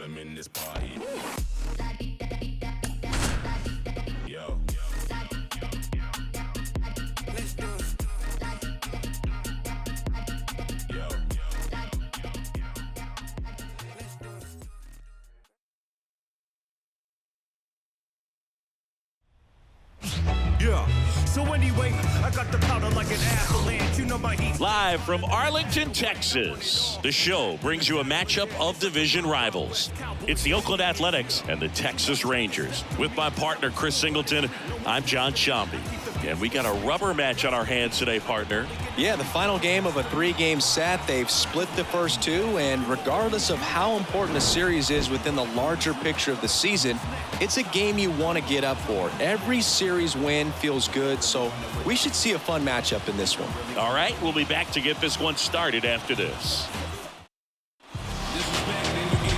I'm in this party. Yo. Let's do it. Yo. Yeah. So anyway, I got the powder like an avalanche. You know my heat. Live from Arlington, Texas, the show brings you a matchup of division rivals. It's the Oakland Athletics and the Texas Rangers. With my partner, Chris Singleton, I'm John Shambi. And we got a rubber match on our hands today, partner. Yeah, the final game of a 3-game set. They've split the first two, and regardless of how important a series is within the larger picture of the season, it's a game you want to get up for. Every series win feels good, so we should see a fun matchup in this one. All right, we'll be back to get this one started after this.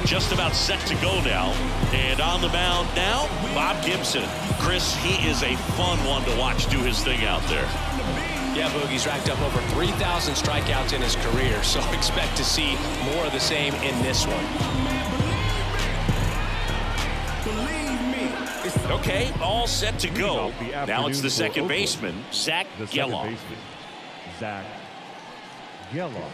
Just about set to go now. And on the mound now, Bob Gibson. Chris, he is a fun one to watch do his thing out there. Yeah, Boogie's racked up over 3,000 strikeouts in his career, so expect to see more of the same in this one. Okay, all set to go. Now it's the second baseman, Zach Gelof. Zach Gelof.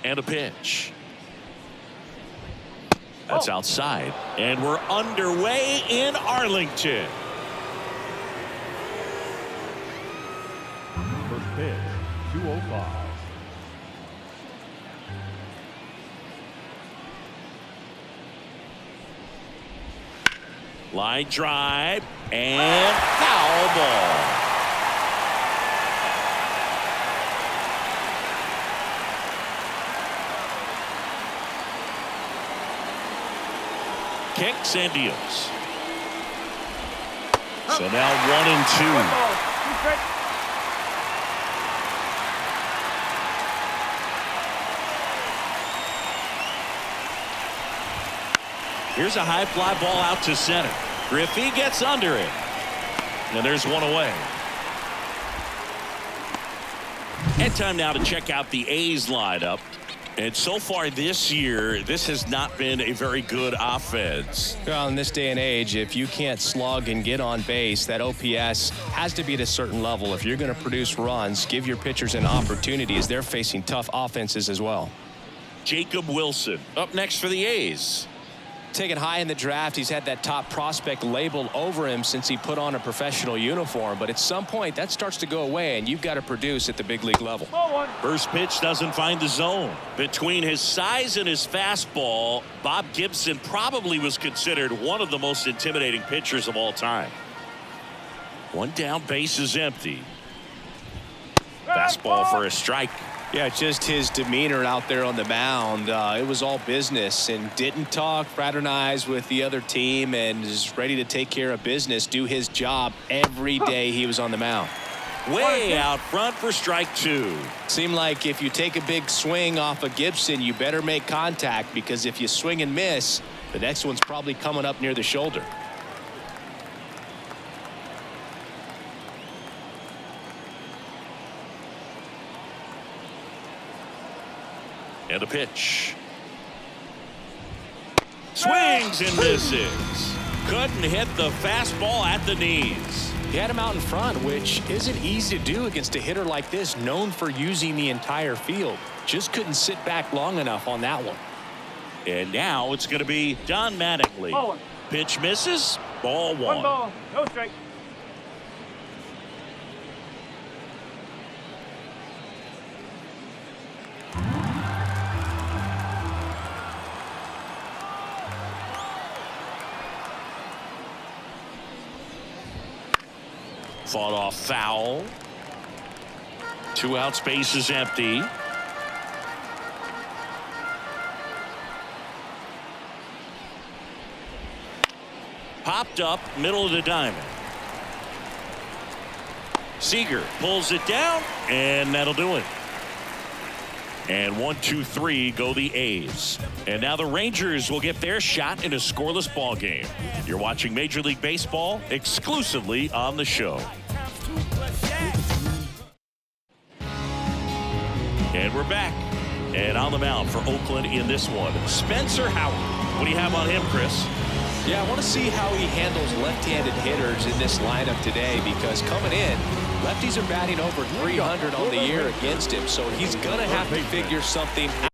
And a pitch. That's outside. And we're underway in Arlington. First pitch, 205. Line drive and foul ball. Kicks and deals. So now 1-2. Here's a high fly ball out to center. Griffey gets under it. And there's one away. And time now to check out the A's lineup. And so far this year, this has not been a very good offense. Well, in this day and age, if you can't slug and get on base, that OPS has to be at a certain level. If you're going to produce runs, give your pitchers an opportunity as they're facing tough offenses as well. Jacob Wilson up next for the A's. Taken high in the draft, he's had that top prospect label over him since he put on a professional uniform. But at some point, that starts to go away, and you've got to produce at the big league level. First pitch doesn't find the zone. Between his size and his fastball, Bob Gibson probably was considered one of the most intimidating pitchers of all time. One down, base is empty. Fastball for a strike. Yeah, just his demeanor out there on the mound. It was all business and didn't talk, fraternize with the other team, and is ready to take care of business, do his job every day he was on the mound. Way out front for strike two. Seemed like if you take a big swing off of Gibson, you better make contact, because if you swing and miss, the next one's probably coming up near the shoulder. And a pitch. Swings and misses. Couldn't hit the fastball at the knees. He had him out in front, which isn't easy to do against a hitter like this, known for using the entire field. Just couldn't sit back long enough on that one. And now it's going to be Don Mattingly. Pitch misses. Ball one. One ball, no strike. Fought off foul. 2 out, space is empty. Popped up, middle of the diamond. Seager pulls it down, and that'll do it. And 1, 2, 3 go the A's. And now the Rangers will get their shot in a scoreless ball game. You're watching Major League Baseball exclusively on the show. And we're back. And on the mound for Oakland in this one, Spencer Howard. What do you have on him, Chris? Yeah, I want to see how he handles left-handed hitters in this lineup today, because coming in, lefties are batting over 300 on the year against him, so he's going to have to figure something out.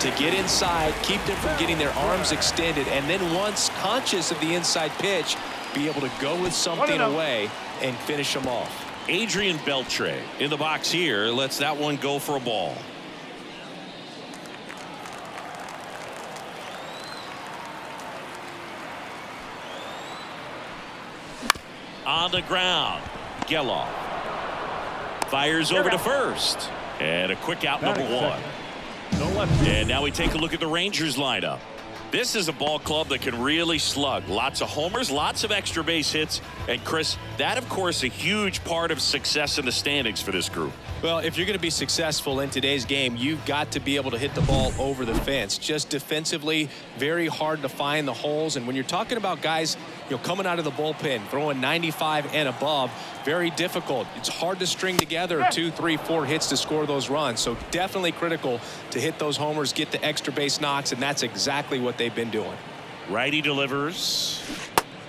to get inside, keep them from getting their arms extended, and then once conscious of the inside pitch, be able to go with something away and finish them off. Adrian Beltre in the box here lets that one go for a ball. On the ground, Geloff fires over to first, and a quick out, number one. No left. And now we take a look at the Rangers lineup. This is a ball club that can really slug. Lots of homers, lots of extra base hits. And Chris, that of course a huge part of success in the standings for this group. Well, if you're going to be successful in today's game, you've got to be able to hit the ball over the fence. Just defensively, very hard to find the holes. And when you're talking about guys, coming out of the bullpen, throwing 95 and above, very difficult. It's hard to string together 2, 3, 4 hits to score those runs. So definitely critical to hit those homers, get the extra base knocks, and that's exactly what they've been doing. Righty delivers.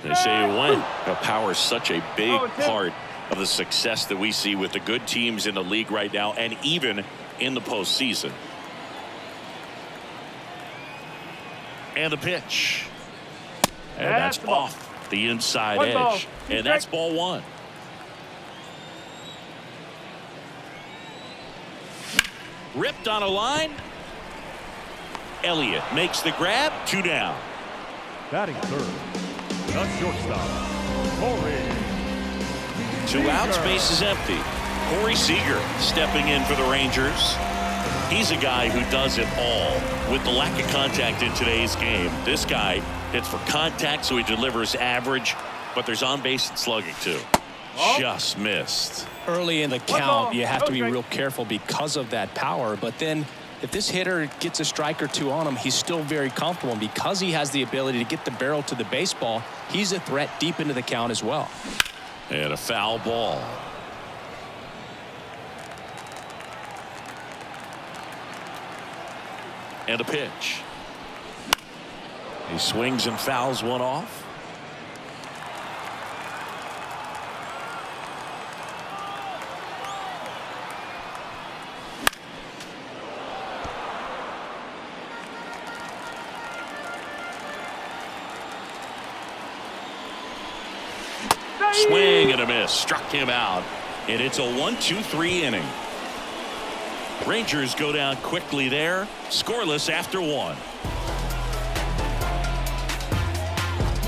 They say when power is such a big part of the success that we see with the good teams in the league right now and even in the postseason. And the pitch. And that's off the inside edge. And that's ball one. Ripped on a line. Elliott makes the grab. 2 down. Batting third. The shortstop, Corey. 2 outs, base is empty. Corey Seager stepping in for the Rangers. He's a guy who does it all. With the lack of contact in today's game, this guy hits for contact, so he delivers average, but there's on base and slugging too. Just missed. Early in the count, you have to be real careful because of that power. But then if this hitter gets a strike or 2 on him, he's still very comfortable. And because he has the ability to get the barrel to the baseball, he's a threat deep into the count as well. And a foul ball. And a pitch. He swings and fouls one off. Swing and a miss. Struck him out. And it's a 1-2-3 inning. Rangers go down quickly there. Scoreless after 1.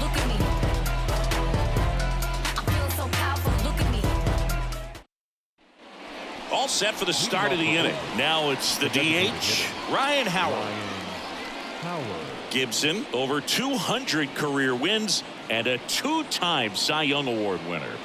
Look at me. I feel so powerful. Look at me. All set for the start of the inning. Now it's the DH, Ryan Howard. Gibson, over 200 career wins and a 2-time Cy Young Award winner.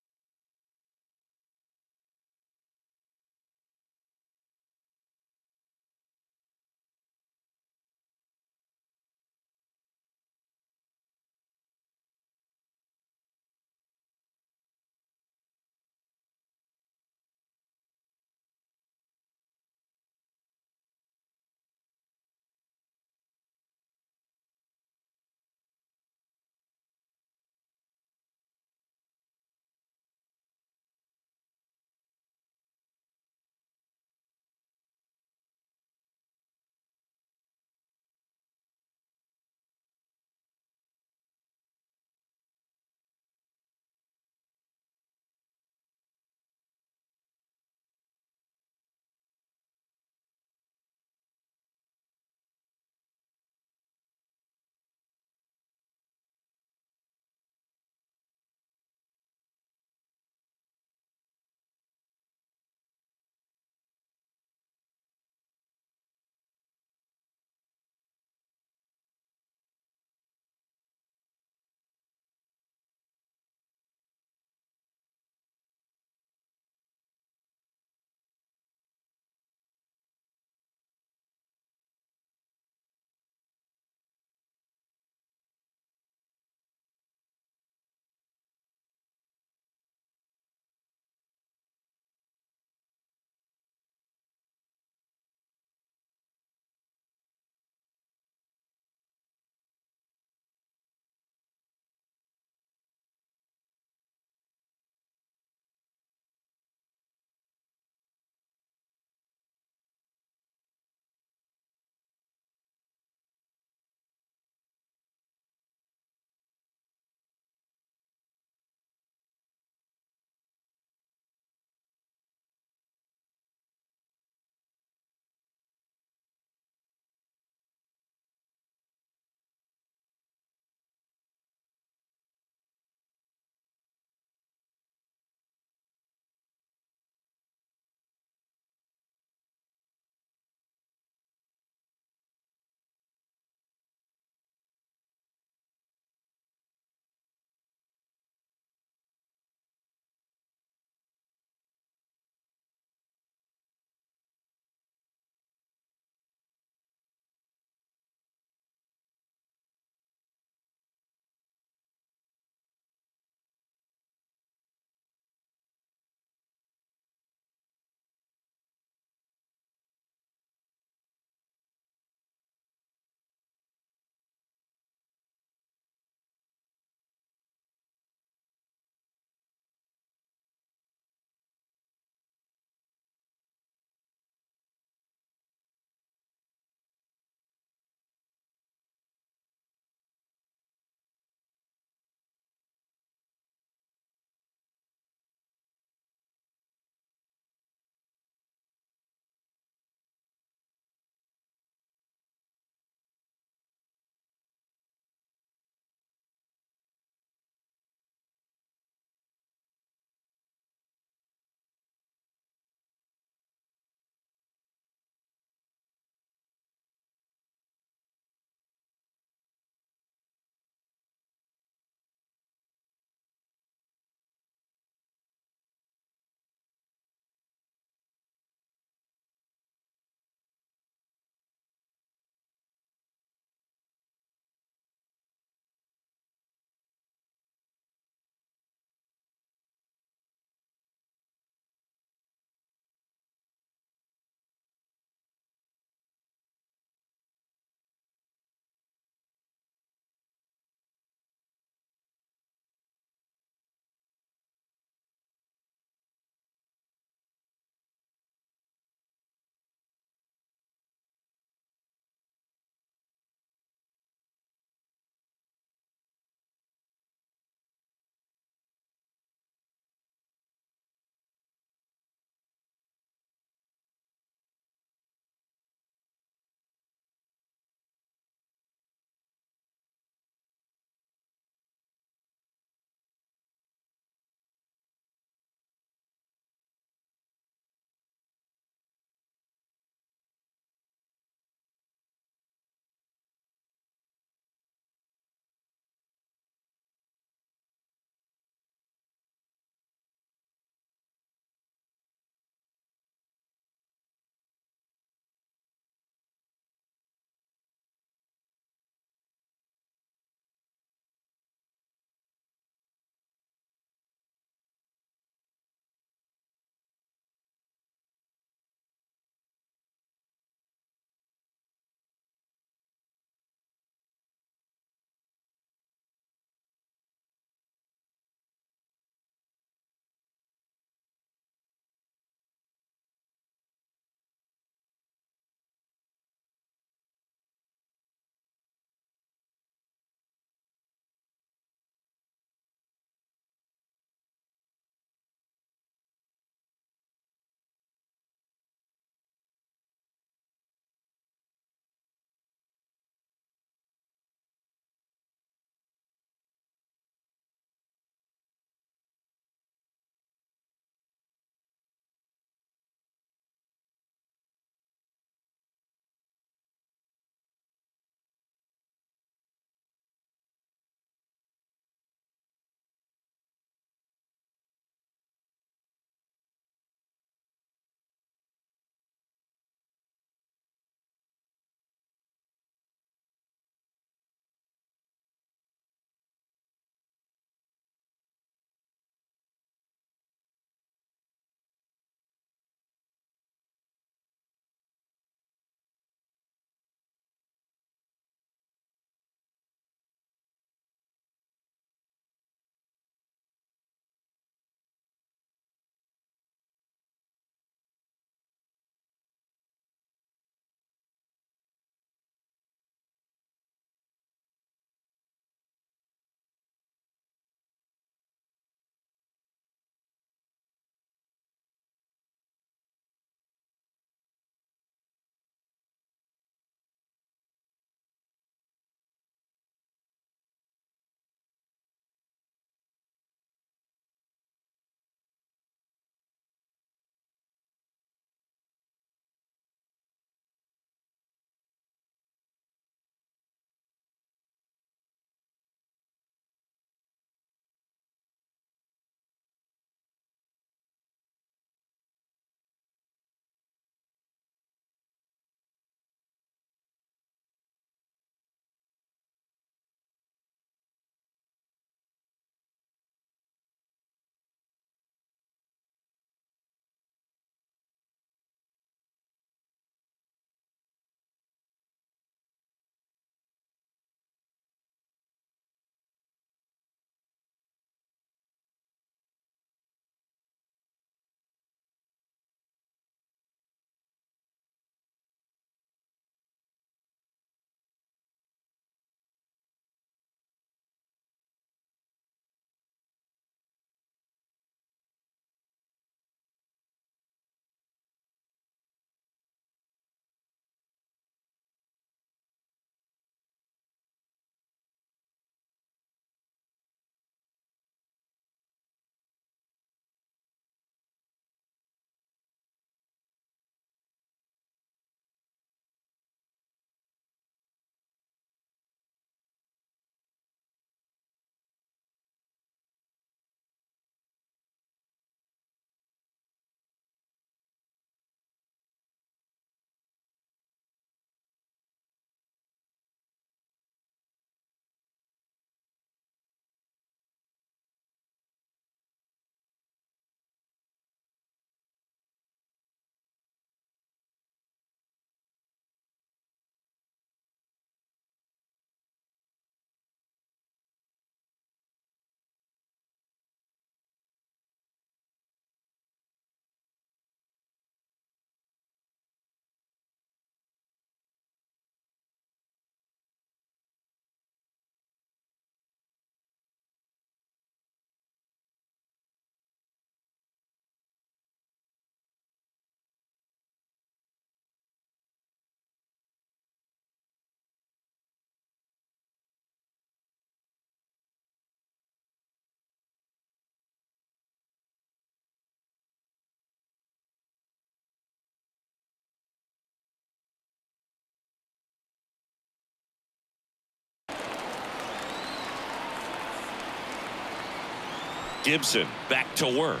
Gibson back to work.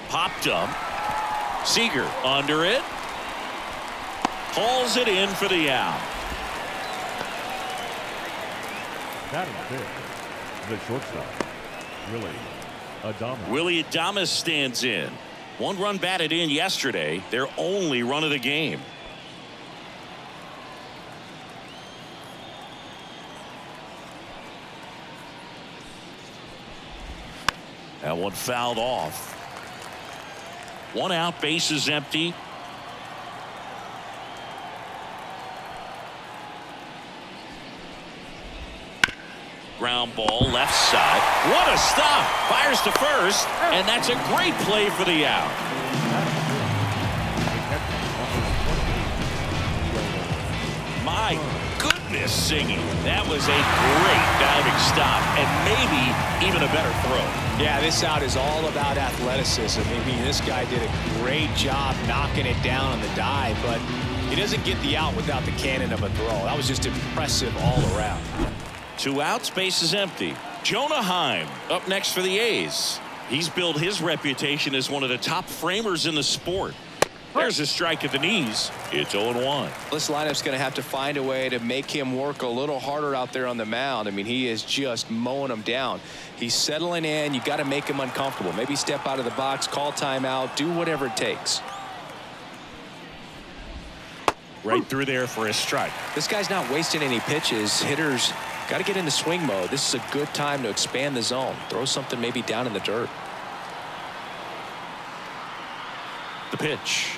Popped up. Seager under it. Hauls it in for the out. Batting fifth, the shortstop, Willie Adames. Willie Adames stands in. 1 run batted in yesterday, their only run of the game. That one fouled off. 1 out, bases empty. Ground ball left side. What a stop! Fires to first, and that's a great play for the out. My goodness, singing. That was a great diving stop, and maybe even a better throw. Yeah, this out is all about athleticism. I mean, this guy did a great job knocking it down on the dive, but he doesn't get the out without the cannon of a throw. That was just impressive all around. 2 outs, base is empty. Jonah Heim up next for the A's. He's built his reputation as one of the top framers in the sport. There's a strike at the knees. It's 0-1. This lineup's going to have to find a way to make him work a little harder out there on the mound. I mean, he is just mowing them down. He's settling in. You got to make him uncomfortable. Maybe step out of the box, call timeout, do whatever it takes. Right through there for a strike. This guy's not wasting any pitches. Hitters got to get into swing mode. This is a good time to expand the zone. Throw something maybe down in the dirt. The pitch.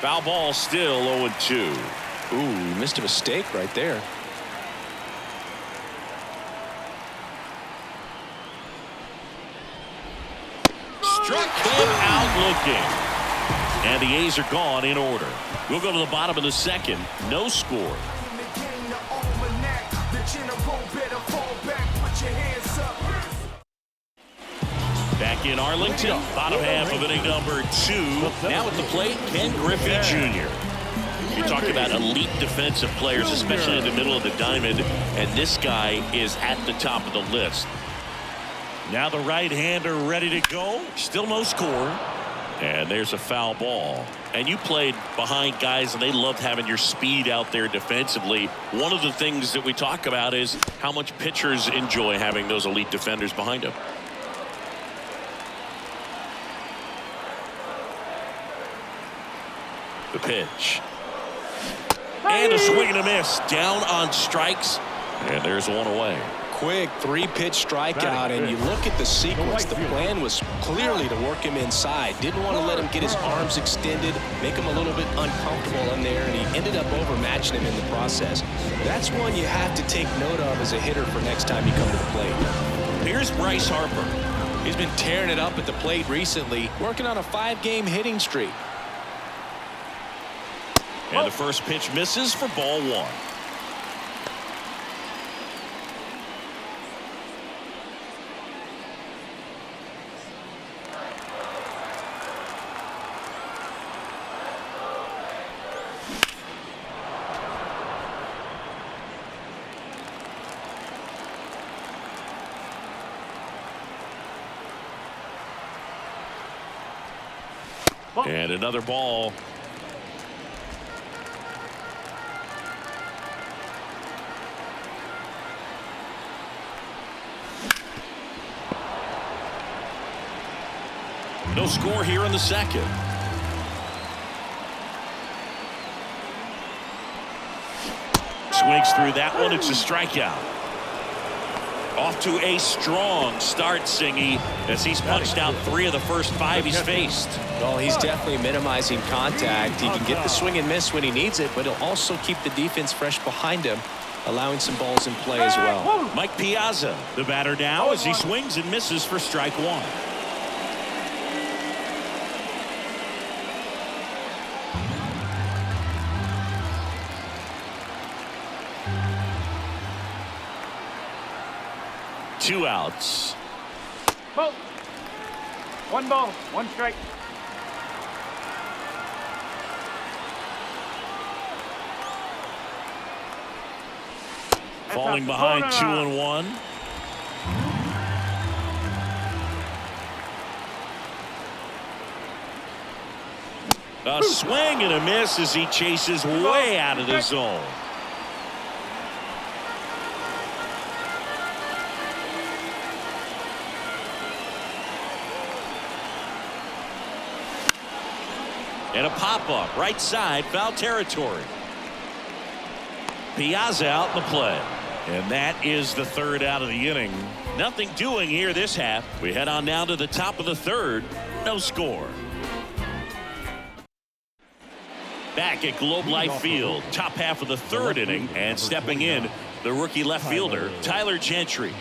Foul ball, still 0-2. Ooh, missed a mistake right there. Struck him out looking. And the A's are gone in order. We'll go to the bottom of the second. No score. Back in Arlington, bottom half of inning number 2. Now at the plate, Ken Griffey Jr. You talk about elite defensive players, especially in the middle of the diamond, and this guy is at the top of the list. Now the right-hander ready to go. Still no score. And there's a foul ball. And you played behind guys, and they loved having your speed out there defensively. One of the things that we talk about is how much pitchers enjoy having those elite defenders behind them. The pitch. And a swing and a miss. Down on strikes. And there's one away. Quick 3-pitch strikeout, and you look at the sequence. The plan was clearly to work him inside. Didn't want to let him get his arms extended, make him a little bit uncomfortable in there, and he ended up overmatching him in the process. That's one you have to take note of as a hitter for next time you come to the plate. Here's Bryce Harper. He's been tearing it up at the plate recently, working on a 5-game hitting streak. And the first pitch misses for ball 1. And another ball. No score here in the second. Swings through that one. It's a strikeout. Off to a strong start, Singy, as he's punched out 3 of the first 5 he's faced. Well, he's definitely minimizing contact. He can get the swing and miss when he needs it, but he'll also keep the defense fresh behind him, allowing some balls in play as well. Mike Piazza, the batter now, as he swings and misses for strike 1. Two outs. Ball. 1 ball, 1 strike. Falling behind 2-1. A swing and a miss as he chases way out of the zone. And a pop-up, right side, foul territory. Piazza out in the play. And that is the third out of the inning. Nothing doing here this half. We head on down to the top of the third. No score. Back at Globe Life Field, top half of the third inning, and stepping in, the rookie left fielder, Tyler Gentry.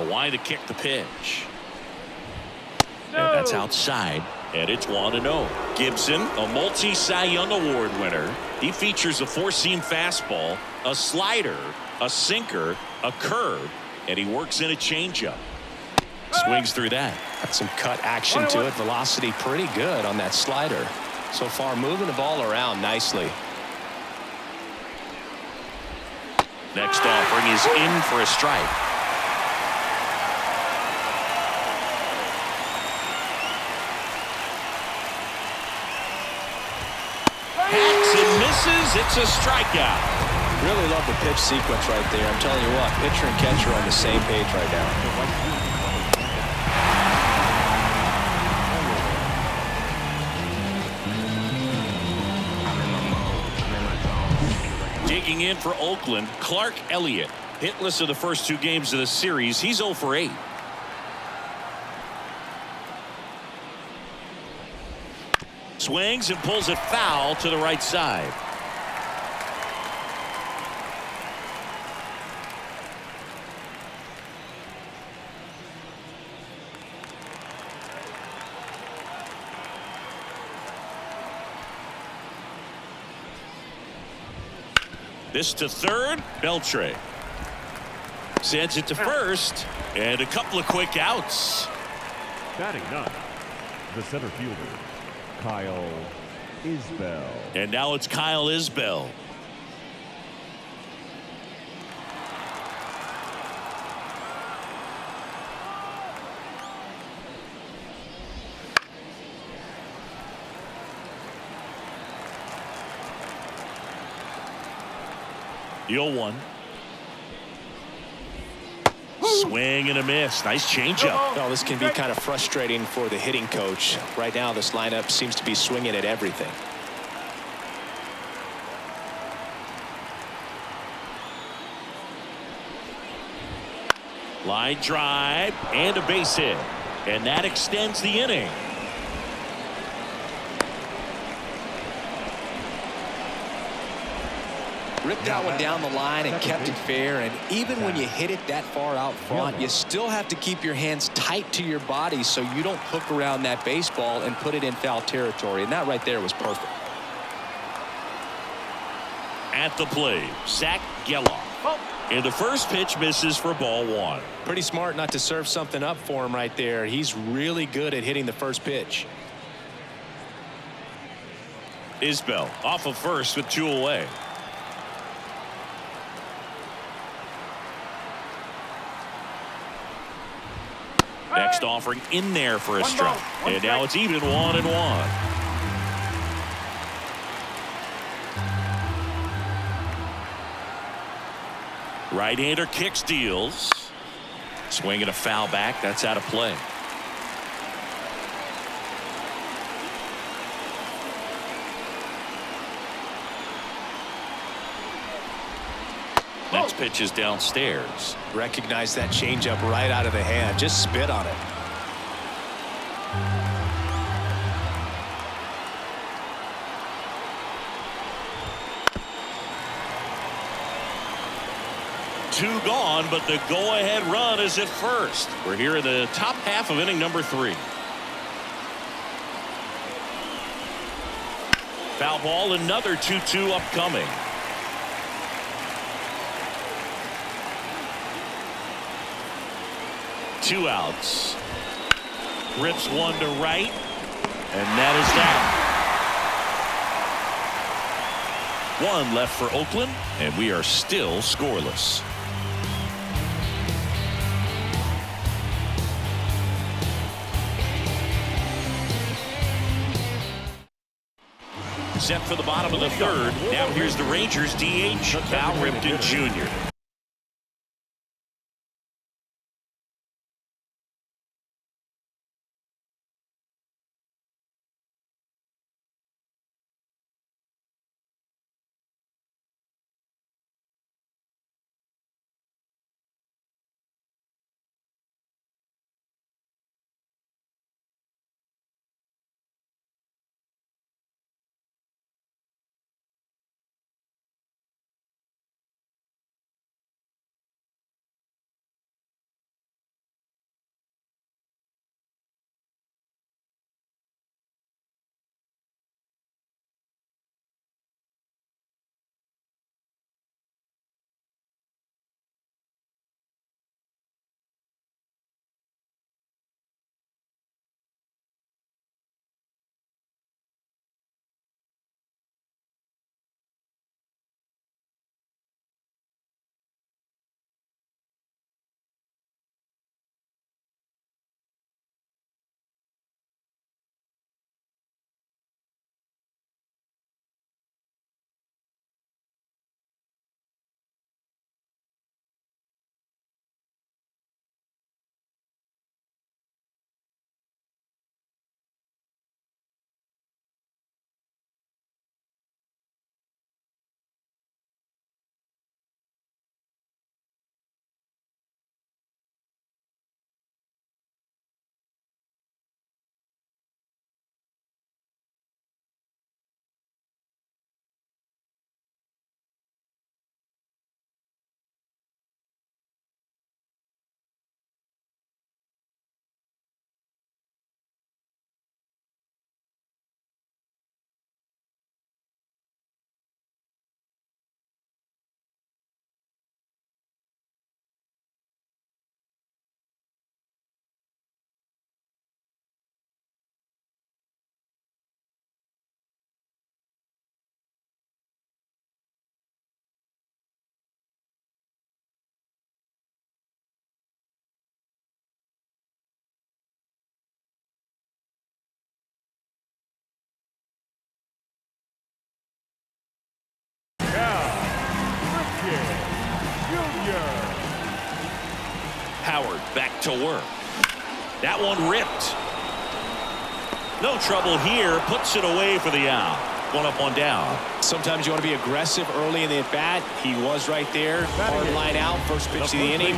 Why to kick the pitch. And that's outside. And it's 1-0. Gibson, a multi-Cy Young Award winner. He features a four-seam fastball, a slider, a sinker, a curve, and he works in a changeup. Swings through that. Got some cut action to it. Velocity pretty good on that slider. So far moving the ball around nicely. Next offering is in for a strike. Hacks and misses. It's a strikeout. Really love the pitch sequence right there. I'm telling you what, pitcher and catcher are on the same page right now. Checking in for Oakland, Clark Elliott. Hitless in the first 2 games of the series. He's 0 for 8. Swings and pulls it foul to the right side. This to third. Beltre sends it to first, and a couple of quick outs. Batting 9, the center fielder, Kyle Isbell. And now it's Kyle Isbell. The 0-1. Swing and a miss. Nice changeup. Well, this can be kind of frustrating for the hitting coach. Right now, this lineup seems to be swinging at everything. Line drive and a base hit. And that extends the inning. Ripped that one down the line and kept it fair. And even when you hit it that far out front, you still have to keep your hands tight to your body so you don't hook around that baseball and put it in foul territory. And that right there was perfect. At the plate, Zach Geloff. And the first pitch misses for ball 1. Pretty smart not to serve something up for him right there. He's really good at hitting the first pitch. Isbell off of first with 2 away. Next offering in there for a strike. And now it's even 1-1. Right-hander kicks, deals. Swing and a foul back. That's out of play. Next pitch is downstairs. Recognize that changeup right out of the hand. Just spit on it. Two gone, but the go-ahead run is at first. We're here in the top half of inning number 3. Foul ball, another 2-2 upcoming. Two outs. Rips one to right, and that is that. One left for Oakland, and we are still scoreless. Set for the bottom of the 3rd. Now here's the Rangers DH, Cal Ripken Jr. Jr. Howard back to work. That one ripped. No trouble here. Puts it away for the out. One up, one down. Sometimes you want to be aggressive early in the at-bat. He was right there. Hard line out. First pitch of the inning.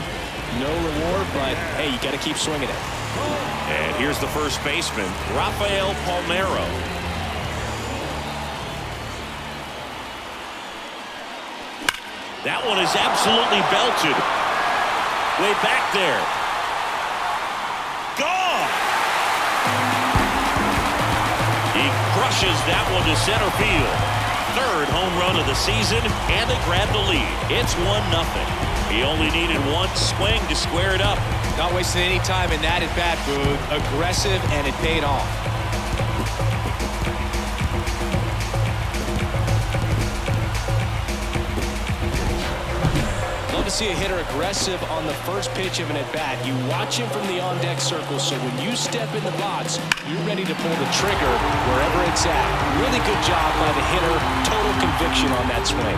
No reward, but hey, you got to keep swinging it. And here's the first baseman, Rafael Palmeiro. That one is absolutely belted. Way back there. Gone! He crushes that one to center field. Third home run of the season, and they grab the lead. It's 1-0. He only needed one swing to square it up. Not wasting any time in that at-bat, Boog. Aggressive, and it paid off. Love to see a hitter aggressive on the first pitch of an at-bat. You watch him from the on-deck circle, so when you step in the box, you're ready to pull the trigger wherever it's at. Really good job by the hitter. Total conviction on that swing.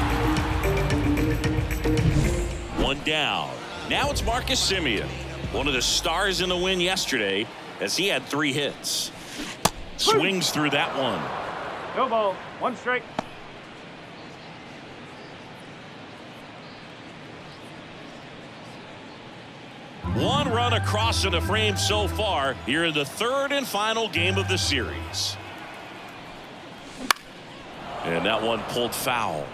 One down. Now it's Marcus Semien, one of the stars in the win yesterday, as he had 3 hits. Swings through that one. No ball. 1 strike. One run across in the frame so far here in the third and final game of the series. And that one pulled foul.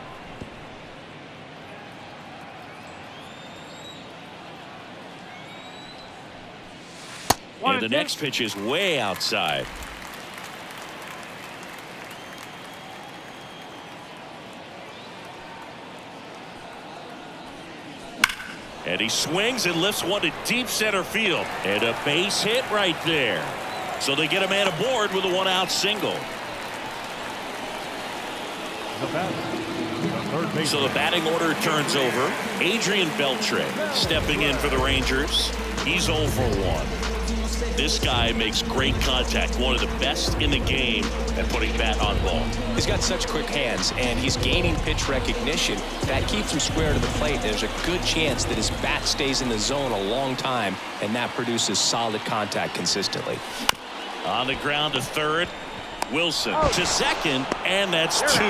And the next pitch is way outside. And he swings and lifts one to deep center field. And a base hit right there. So they get a man aboard with a 1-out single. So the batting order turns over. Adrian Beltre stepping in for the Rangers. He's 0 for 1. This guy makes great contact. One of the best in the game at putting bat on ball. He's got such quick hands, and he's gaining pitch recognition. That keeps him square to the plate. There's a good chance that his bat stays in the zone a long time, and that produces solid contact consistently. On the ground to third. Wilson to second, and that's 2.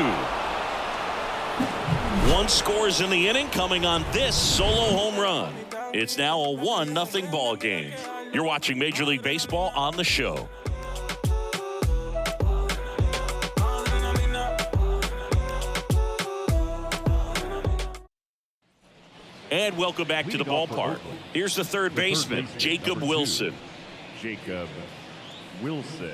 1 scores in the inning, coming on this solo home run. It's now a 1-0 ball game. You're watching Major League Baseball on the show. And welcome back to the ballpark. Here's the third baseman, Jacob Wilson. Jacob Wilson.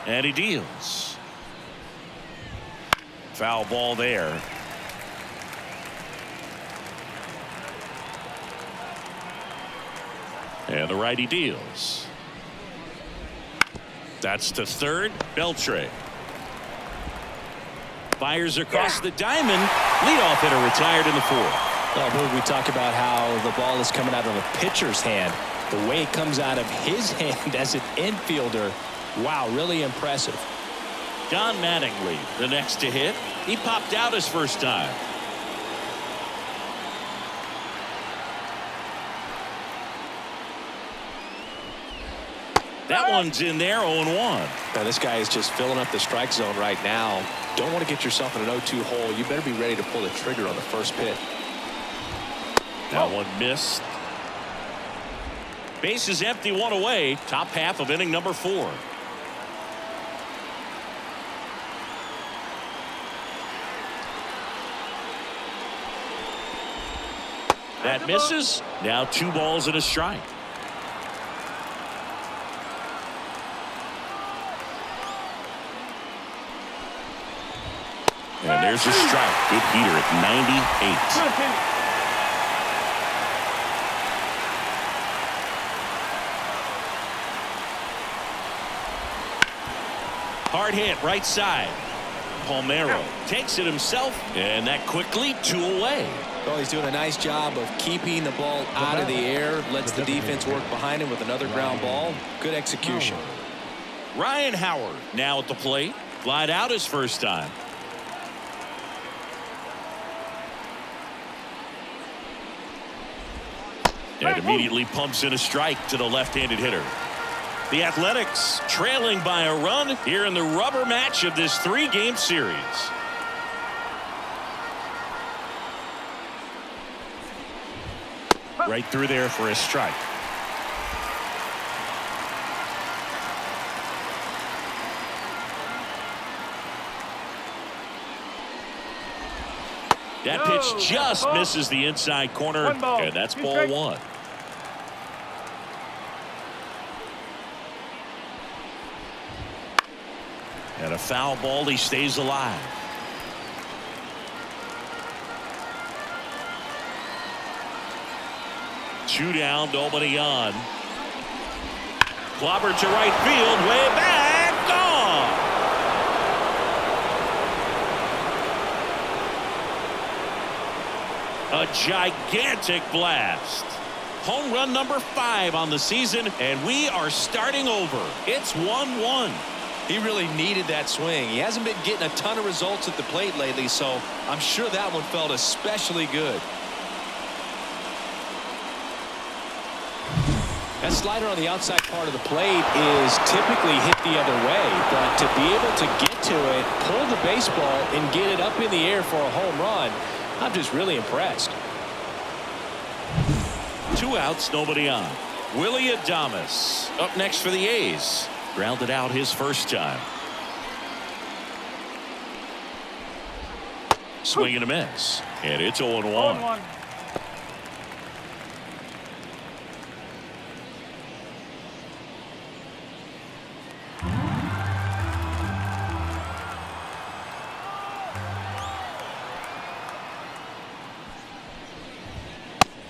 And he deals. Foul ball there. And the righty deals. That's to third. Beltre fires across the diamond. Leadoff hitter retired in the fourth. Well, we talk about how the ball is coming out of a pitcher's hand. The way it comes out of his hand as an infielder. Wow, really impressive. Don Mattingly, the next to hit. He popped out his first time. That one's in there, 0-1. Now this guy is just filling up the strike zone right now. Don't want to get yourself in an 0-2 hole. You better be ready to pull the trigger on the first pitch. That one missed. Base is empty, one away. Top half of inning number 4. That misses. Now 2 balls and a strike. And there's a strike. Good heater at 98. Hard hit right side. Palmeiro takes it himself, and that quickly 2 away. Well, he's doing a nice job of keeping the ball out of the air. Lets the defense work behind him with another ground ball. Good execution. Ryan Howard now at the plate. Flied out his first time. And immediately pumps in a strike to the left-handed hitter. The Athletics trailing by a run here in the rubber match of this 3-game series. Right through there for a strike. That pitch just misses the inside corner, and that's ball 1. And a foul ball. He stays alive. Two down, nobody on. Clobbered to right field, way back, gone. A gigantic blast. Home run number 5 on the season, and we are starting over. It's 1-1. He really needed that swing. He hasn't been getting a ton of results at the plate lately, so I'm sure that one felt especially good. That slider on the outside part of the plate is typically hit the other way, but to be able to get to it, pull the baseball, and get it up in the air for a home run, I'm just really impressed. 2 outs, nobody on. Willy Adames up next for the A's. Grounded out his first time. Swing and a miss. And it's 0-1.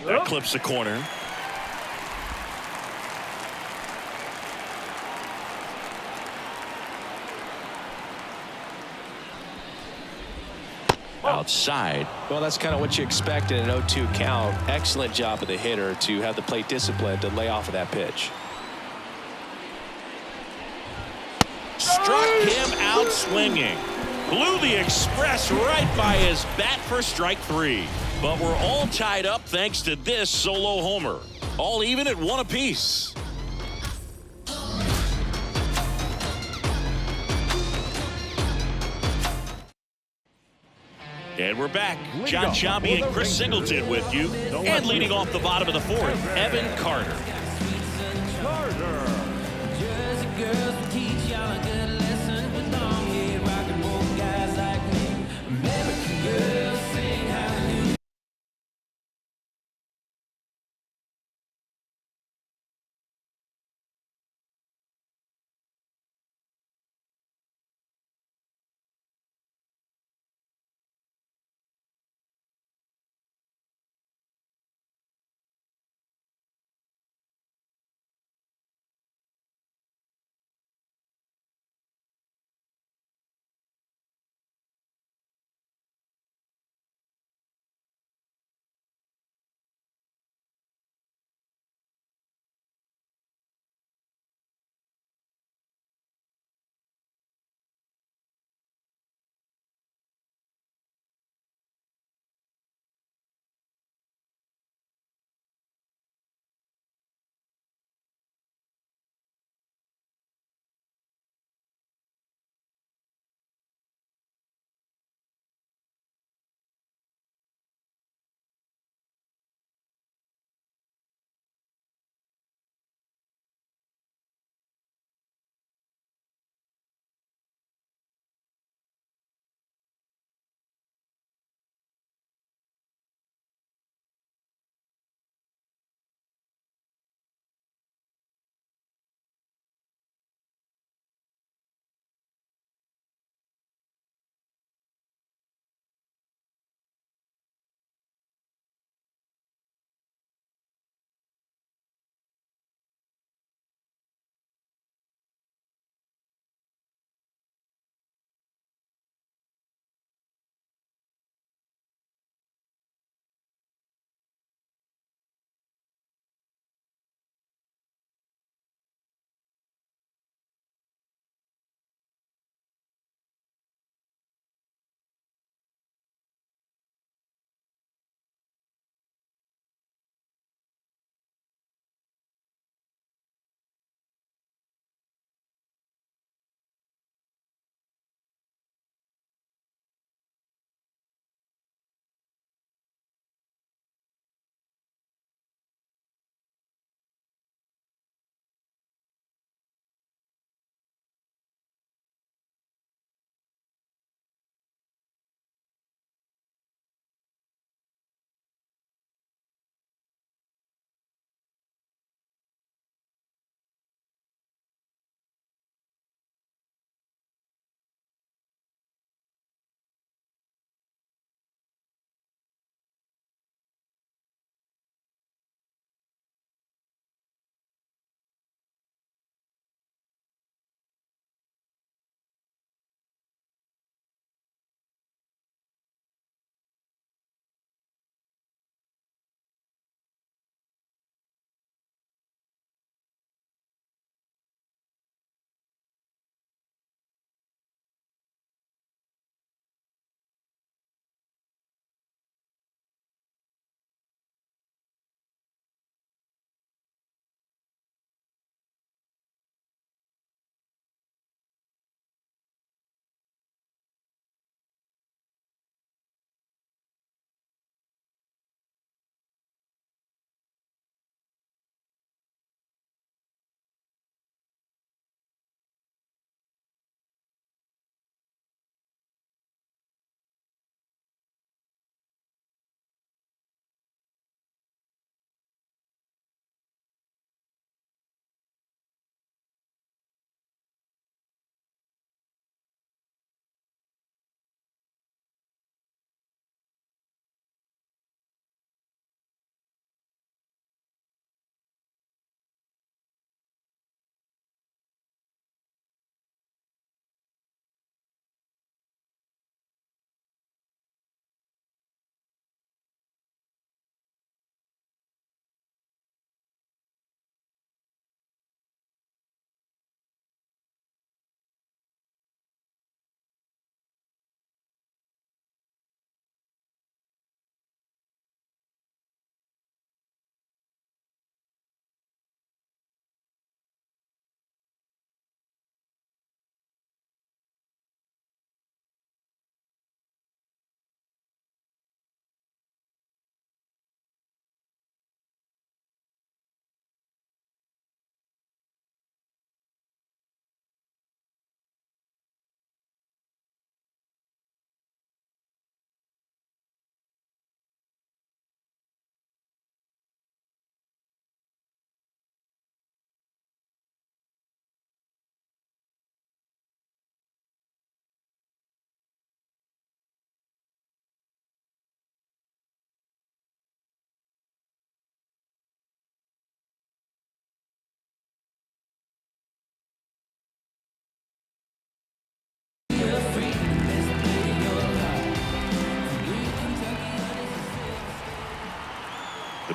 That clips the corner. Outside. Well, that's kind of what you expect in an 0-2 count. Excellent job of the hitter to have the plate discipline to lay off of that pitch. Struck him out swinging. Blew the express right by his bat for strike 3. But we're all tied up thanks to this solo homer. All even at 1 apiece. And we're back. John Sciambi and Chris Singleton with you. And leading off the bottom of the 4th, Evan Carter.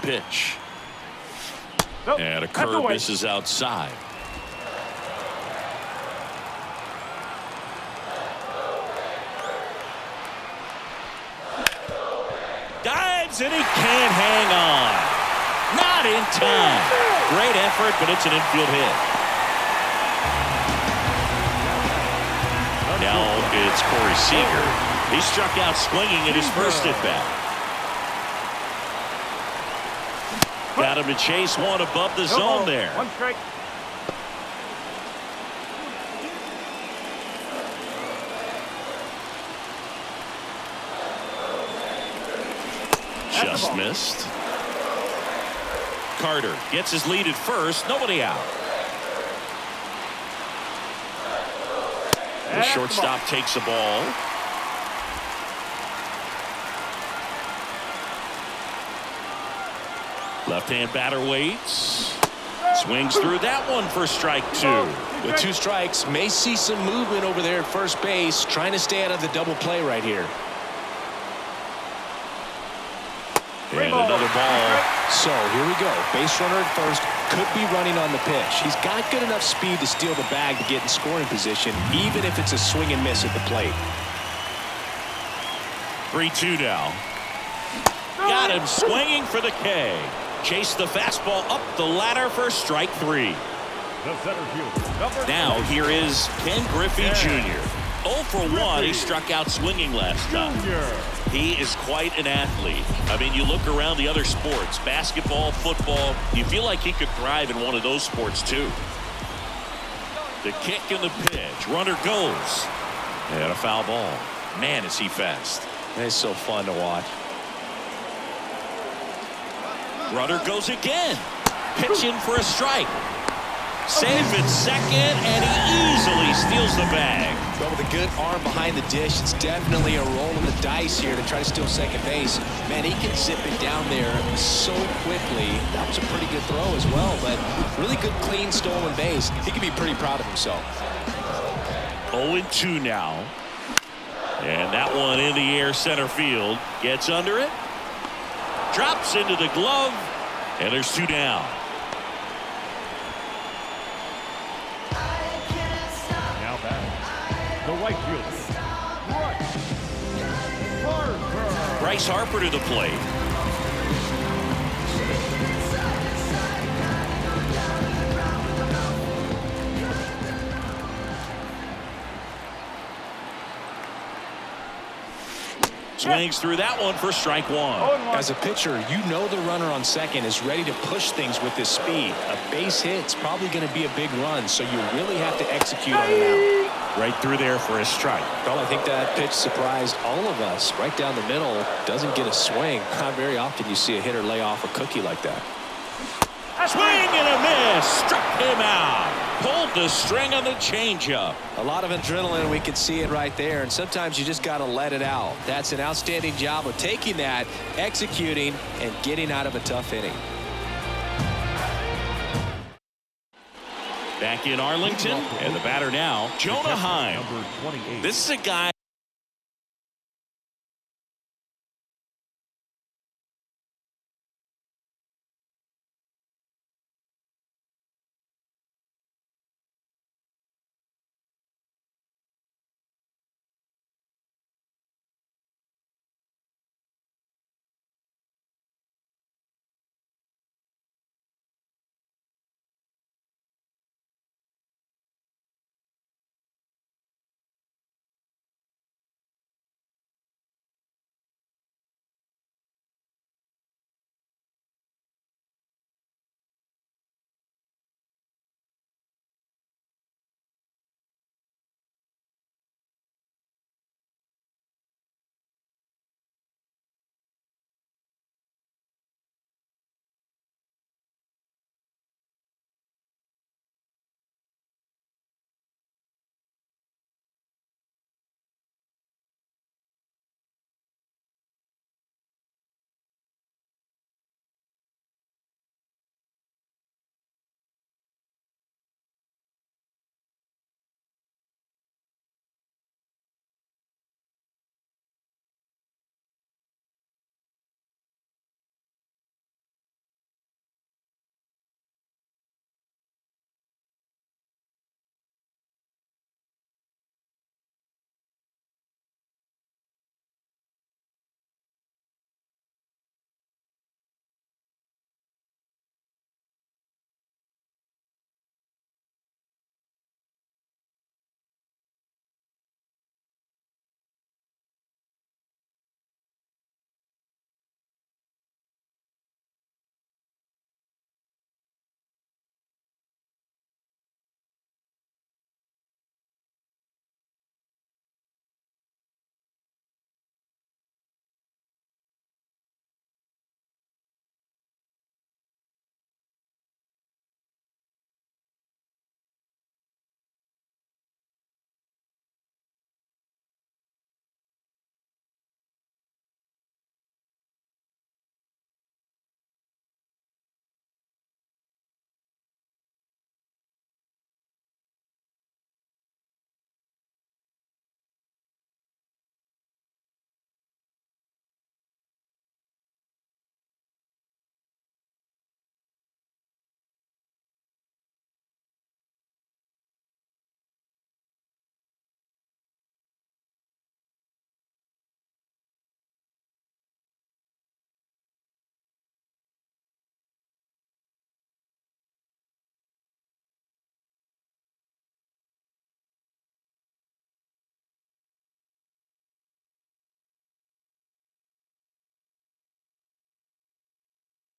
pitch. Nope. And a That's curve away. misses outside. Dives and he can't hang on. Not in time. Great effort, but it's an infield hit. Now it's Corey Seager. He struck out swinging in his first at bat. Got him to chase one above the No zone ball. there. One strike. Just missed. Carter gets his lead at first. Nobody out. The That's the shortstop takes the ball. Left-hand batter waits. Swings through that one for strike two. With 2 strikes, may see some movement over there at first base, trying to stay out of the double play right here. And another ball. So here we go. Base runner at first, could be running on the pitch. He's got good enough speed to steal the bag to get in scoring position, even if it's a swing and miss at the plate. 3-2 now. Got him swinging for the K. Chased the fastball up the ladder for strike 3. The center fielder, number Now here is Ken Griffey Jr. 0 for 1. He struck out swinging last time. Junior. He is quite an athlete. I mean, you look around the other sports, basketball, football, you feel like he could thrive in one of those sports too. The kick and the pitch. Runner goes. And a foul ball. Man, is he fast. It's so fun to watch. Runner goes again. Pitch in for a strike. Save at second, and he easily steals the bag. But with a good arm behind the dish, it's definitely a roll of the dice here to try to steal second base. Man, he can zip it down there so quickly. That was a pretty good throw as well, but really good, clean, stolen base. He can be pretty proud of himself. 0-2 now. And that one in the air center field. Gets under it. Drops into the glove. And there's 2 down. Now back. The right fielder, Bryce Harper. Bryce Harper to the plate. Swings through that one for strike 1. As a pitcher, you know the runner on second is ready to push things with his speed. A base hit's probably going to be a big run, so you really have to execute on it out. Right through there for a strike. Well, I think that pitch surprised all of us. Right down the middle, doesn't get a swing. Not very often you see a hitter lay off a cookie like that. Swing and a miss. Struck him out. Pulled the string on the changeup. A lot of adrenaline. We can see it right there. And sometimes you just got to let it out. That's an outstanding job of taking that, executing, and getting out of a tough inning. Back in Arlington. And the batter now, Jonah Heim. Number 28. This is a guy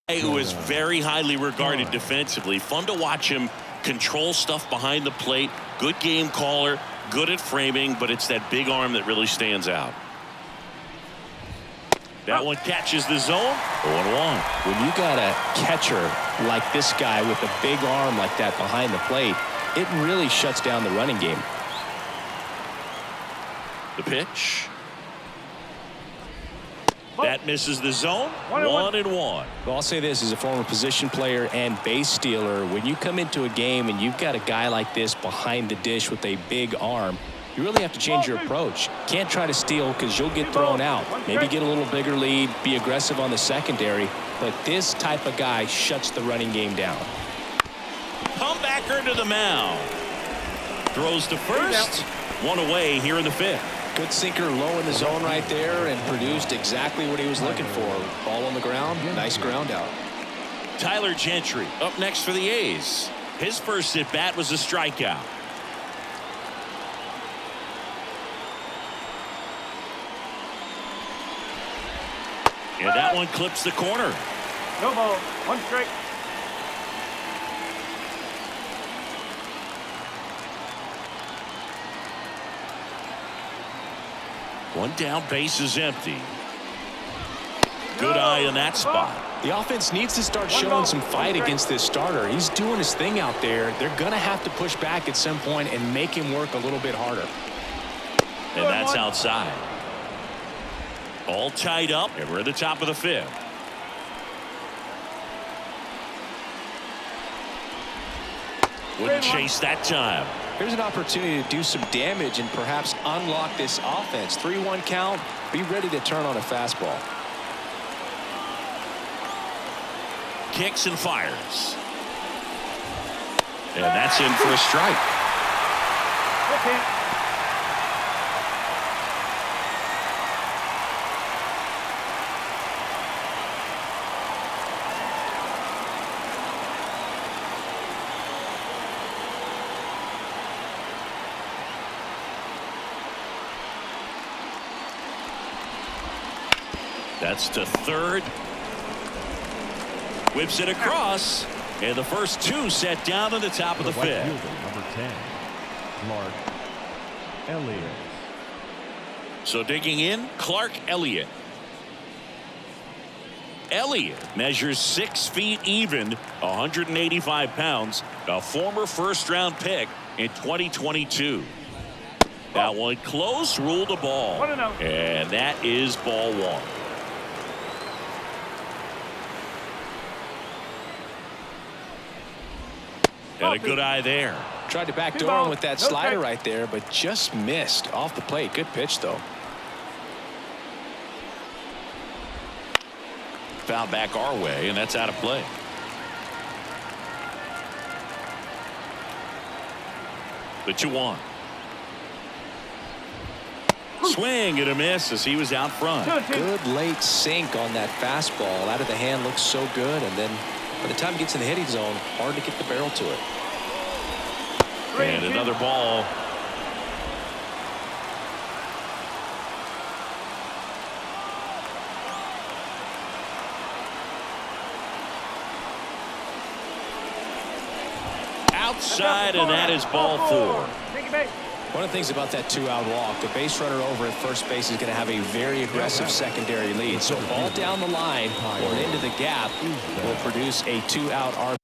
Who is very highly regarded defensively. Fun to watch him control stuff behind the plate. Good game caller, good at framing, but it's that big arm that really stands out. That one catches the zone. 0-1. When you got a catcher like this guy with a big arm like that behind the plate, it really shuts down the running game. The pitch. That misses the zone. 1-1. Well, I'll say this as a former position player and base stealer, when you come into a game and you've got a guy like this behind the dish with a big arm, you really have to change your approach. Can't try to steal because you'll get thrown out. Maybe get a little bigger lead, be aggressive on the secondary, but this type of guy shuts the running game down. Comebacker to the mound. Throws to first. One away here in the fifth. Good sinker low in the zone right there and produced exactly what he was looking for. Ball on the ground, nice ground out. Tyler Gentry up next for the A's. His first at bat was a strikeout. And that one clips the corner. No ball. 1 strike. One down, base is empty. Good eye in that spot. The offense needs to start showing some fight against this starter. He's doing his thing out there. They're going to have to push back at some point and make him work a little bit harder. And that's outside. All tied up, and we're at the top of the fifth. Wouldn't chase that time. Here's an opportunity to do some damage and perhaps unlock this offense. 3-1 count. Be ready to turn on a fastball. Kicks and fires. And that's in for a strike. Okay. That's to third. Whips it across. And the first two set down at the top of the fifth. Number 10, Clark Elliott. So digging in, Clark Elliott. Elliott measures 6 feet even, 185 pounds, a former first-round pick in 2022. That one close, ruled a ball. 1-0. And that is ball one. And a good eye there. Tried to backdoor him with that slider right there, but just missed off the plate. Good pitch, though. Foul back our way, and that's out of play. The 2-1. Swing and a miss as he was out front. Good late sink on that fastball. Out of the hand, looks so good, and then by the time it gets in the hitting zone, hard to get the barrel to it. And another ball. Outside, and that is ball four. Take it back. One of the things about that 2-out walk, the base runner over at first base is going to have a very aggressive secondary lead. So ball down the line or into the gap will produce a 2-out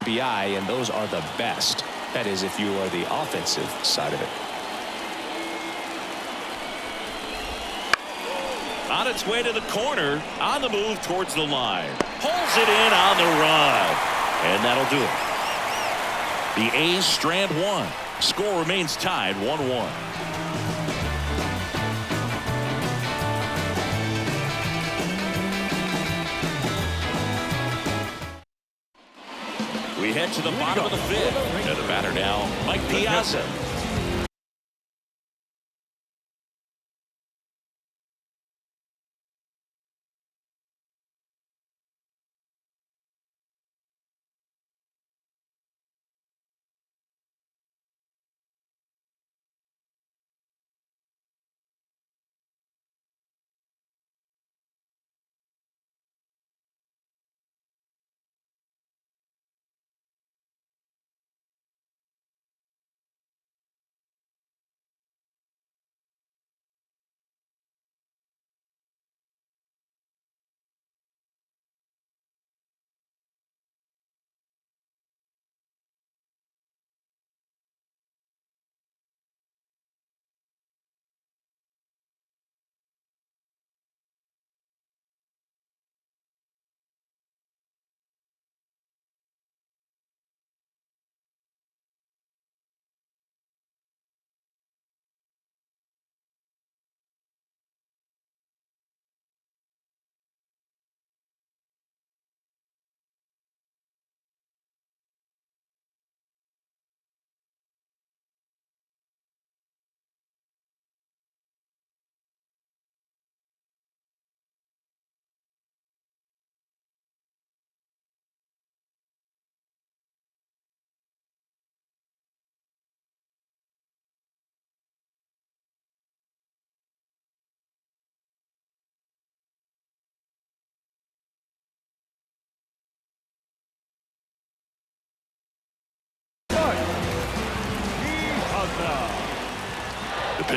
RBI. And those are the best. That is, if you are the offensive side of it. On its way to the corner, on the move towards the line. Pulls it in on the run. And that'll do it. The A's strand one. Score remains tied 1-1. We head to the bottom of the fifth. And the batter now, Mike Piazza.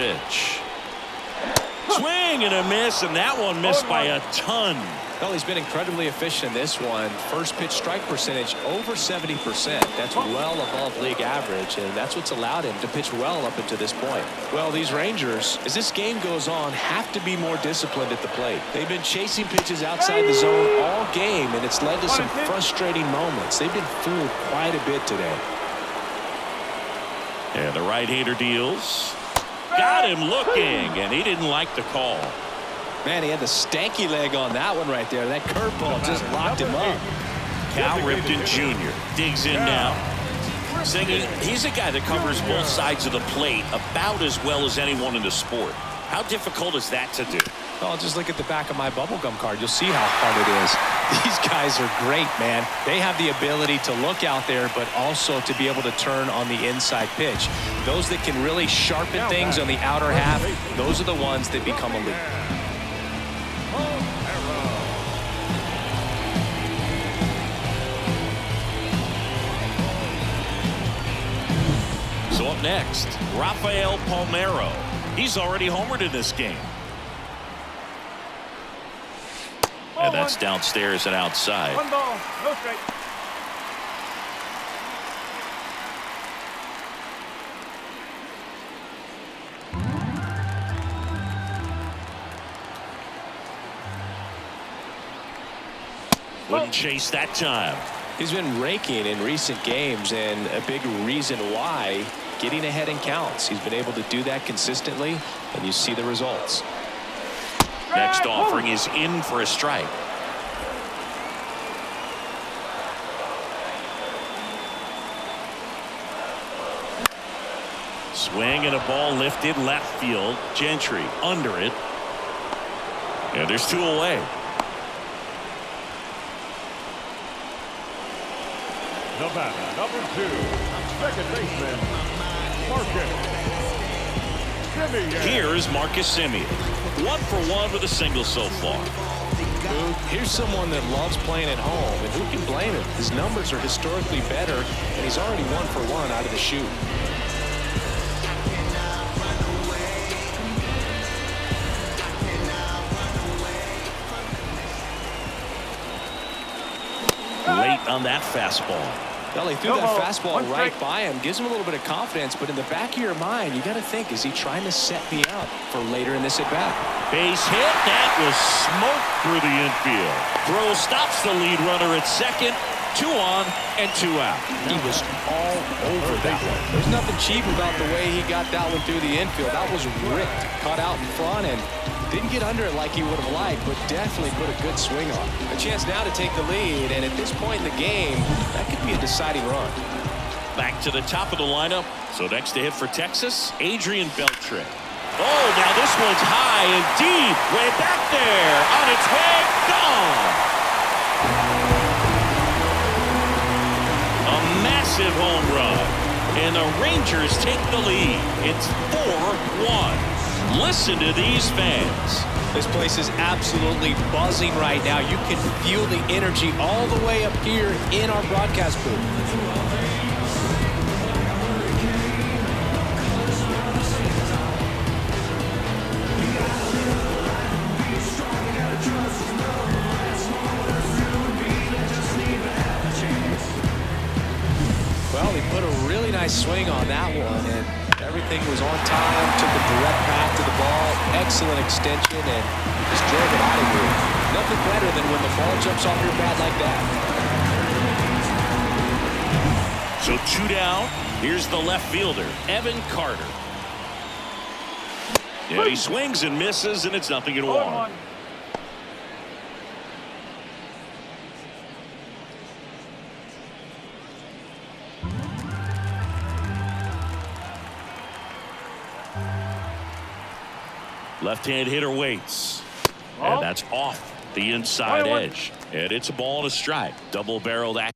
pitch. Swing and a miss, and that one missed by a ton. Well, he's been incredibly efficient in this one. First pitch strike percentage over 70%. That's well above league average, and that's what's allowed him to pitch well up until this point. Well, these Rangers, as this game goes on, have to be more disciplined at the plate. They've been chasing pitches outside the zone all game, and it's led to some frustrating moments. They've been fooled quite a bit today. And the right-hander deals. Got him looking, and he didn't like the call. Man, he had the stanky leg on that one right there. That curveball just locked him up. Cal Ripken Jr. digs in now. Singing, he's a guy that covers both sides of the plate about as well as anyone in the sport. How difficult is that to do? Oh, just look at the back of my bubblegum card. You'll see how hard it is. These guys are great, man. They have the ability to look out there, but also to be able to turn on the inside pitch. Those that can really sharpen things on the outer half, those are the ones that become elite. So up next, Rafael Palmeiro. He's already homered in this game. And that's downstairs and outside. 1 ball, no strike. Wouldn't chase that time. He's been raking in recent games, and a big reason why, getting ahead in counts. He's been able to do that consistently, and you see the results. Next offering is in for a strike. Swing and a ball lifted left field. Gentry under it. And there's 2 away. The batter, number 2, second baseman, Marcus Semien. Here's Marcus Semien. 1 for 1 with a single so far. Here's someone that loves playing at home, and who can blame him? His numbers are historically better, and he's already 1 for 1 out of the chute. Late on that fastball. Well, he threw that fastball right by him, gives him a little bit of confidence, but in the back of your mind, you got to think, is he trying to set me up for later in this at-bat? Base hit. That was smoked through the infield. Throw stops the lead runner at second. 2 on and 2 out. He was all over that one. There's nothing cheap about the way he got that one through the infield. That was ripped, caught out in front, and didn't get under it like he would have liked, but definitely put a good swing on. A chance now to take the lead, and at this point in the game, that could be a deciding run. Back to the top of the lineup. So next to hit for Texas, Adrian Beltre. Oh, now this one's high and deep. Way back there. On its way. Gone. A massive home run. And the Rangers take the lead. It's 4-1. Listen to these fans. This place is absolutely buzzing right now. You can feel the energy all the way up here in our broadcast booth. Well, he put a really nice swing on that one, and everything was on time, took a direct path to the ball, excellent extension, and just drove it out of here. Nothing better than when the ball jumps off your bat like that. So 2 down. Here's the left fielder, Evan Carter. And he swings and misses, and it's 0-1. Left-hand hitter waits. And that's off the inside edge. And it's a ball and a strike. Double-barreled action.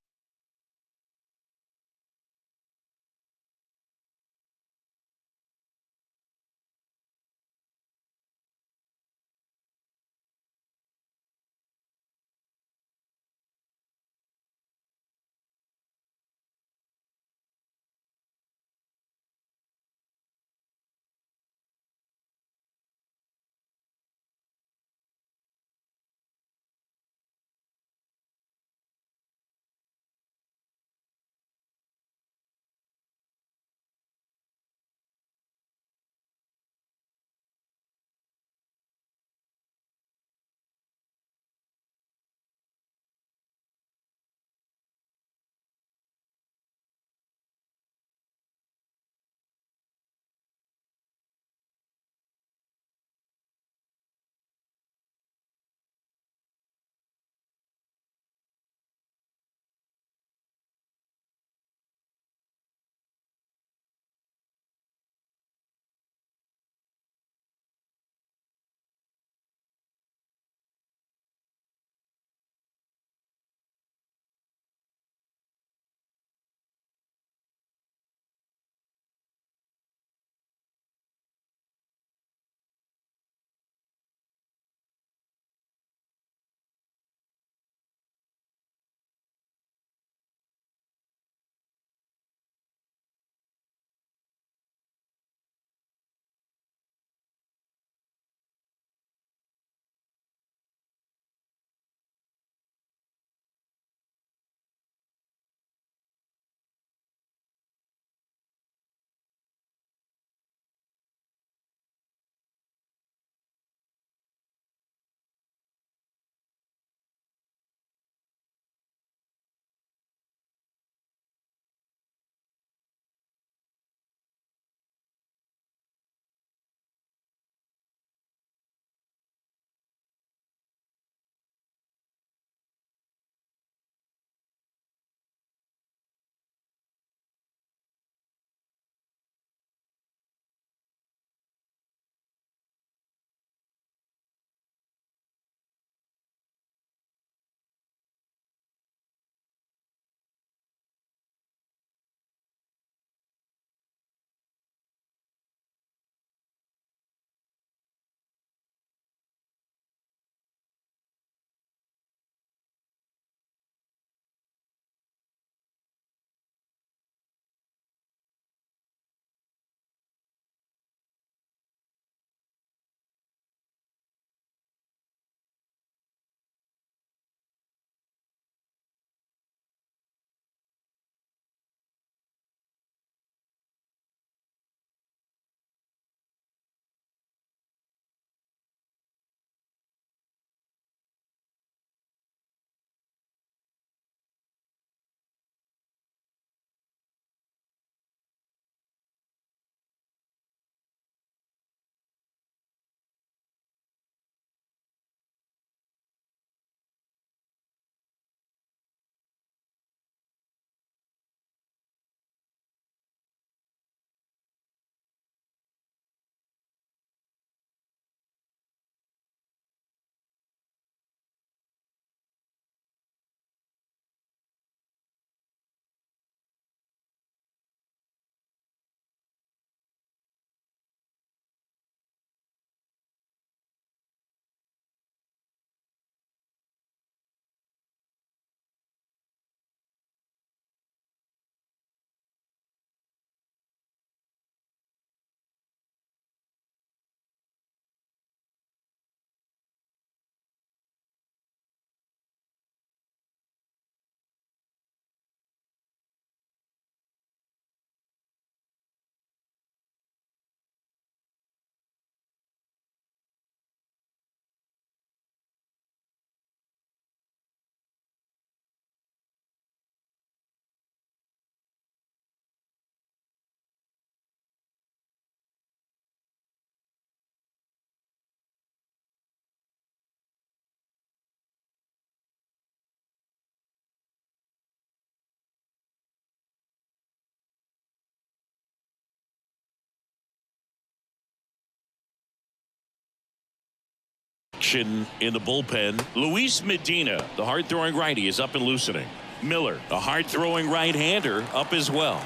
action in the bullpen. Luis Medina, the hard-throwing righty, is up and loosening. Miller, the hard-throwing right-hander, up as well.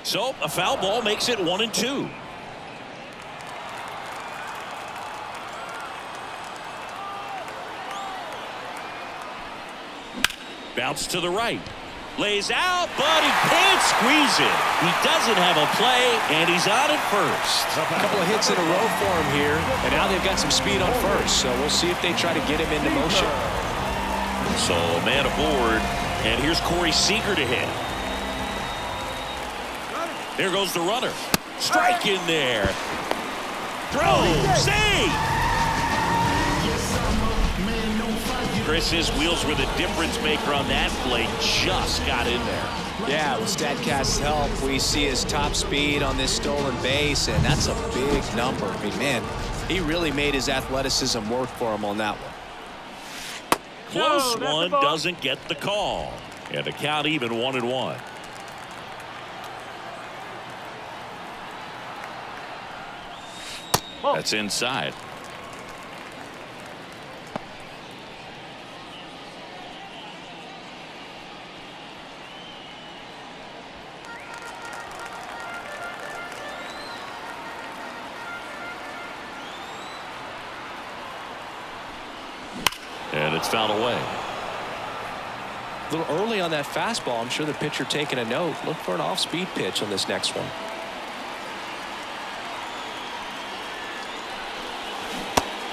So a foul ball makes it 1-2. Bounce to the right. Lays out, but he can't squeeze it. He doesn't have a play, and he's on at first. A couple of hits in a row for him here, and now they've got some speed on first, so we'll see if they try to get him into motion. So a man aboard, and here's Corey Seager to hit. There goes the runner. Strike in there. Throw. Save. Chris, his wheels were the difference maker on that play. Just got in there. Yeah, with StatCast's help, we see his top speed on this stolen base, and that's a big number. I mean, man, he really made his athleticism work for him on that one. Close one, doesn't get the call. And the count even 1-1. That's inside. And it's fouled away. A little early on that fastball. I'm sure the pitcher taking a note. Look for an off-speed pitch on this next one.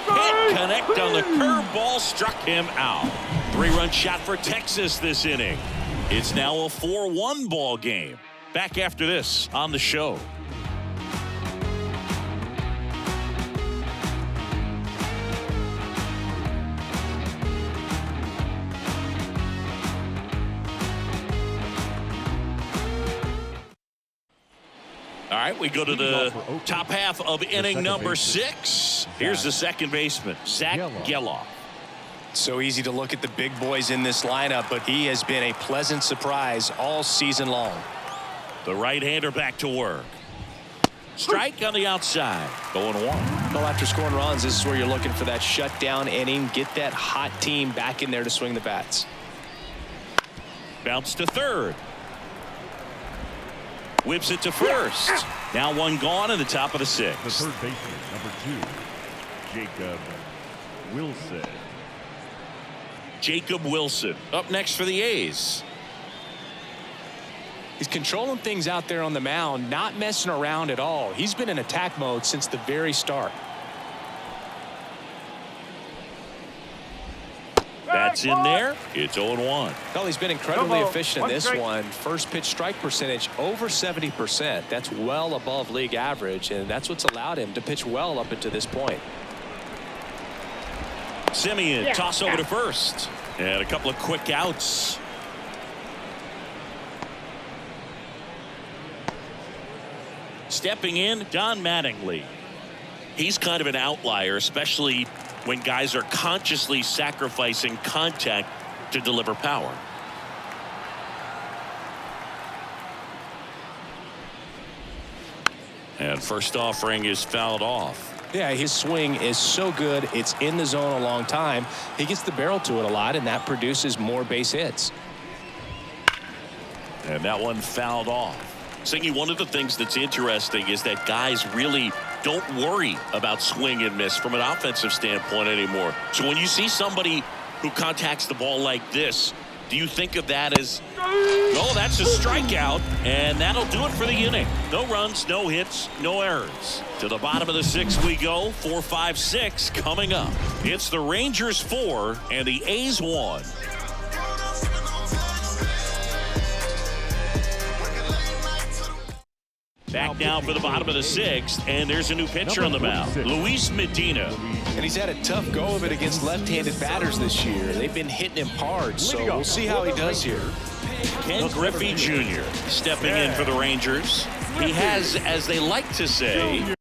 Hit connect on the curveball, struck him out. 3-run shot for Texas this inning. It's now a 4-1 ball game. Back after this on the show. All right, we go to the top half of inning number 6. Here's the second baseman, Zach Gelof. So easy to look at the big boys in this lineup, but he has been a pleasant surprise all season long. The right-hander back to work. Strike on the outside. Going 1. Well, after scoring runs, this is where you're looking for that shutdown inning. Get that hot team back in there to swing the bats. Bounce to third. Whips it to first. Now one gone in the top of the 6th. The third baseman, number 2, Jacob Wilson. Jacob Wilson up next for the A's. He's controlling things out there on the mound, not messing around at all. He's been in attack mode since the very start. That's in there. It's 0-1. Well, he's been incredibly efficient in this one. First pitch strike percentage over 70%. That's well above league average, and that's what's allowed him to pitch well up until this point. Simeon toss over to first. And a couple of quick outs. Stepping in, Don Mattingly. He's kind of an outlier, especially when guys are consciously sacrificing contact to deliver power. And first offering is fouled off. Yeah, his swing is so good. It's in the zone a long time. He gets the barrel to it a lot, and that produces more base hits. And that one fouled off. Singy, one of the things that's interesting is that guys really don't worry about swing and miss from an offensive standpoint anymore. So when you see somebody who contacts the ball like this, do you think of that as, no, that's a strikeout, and that'll do it for the inning. No runs, no hits, no errors. To the bottom of the 6th we go. 4, 5, 6 coming up. It's the Rangers 4 and the A's 1. Back now for the bottom of the 6th, and there's a new pitcher on the mound, Luis Medina. And he's had a tough go of it against left-handed batters this year. They've been hitting him hard, so we'll see how he does here. Ken Griffey Jr. stepping in for the Rangers. He has, as they like to say,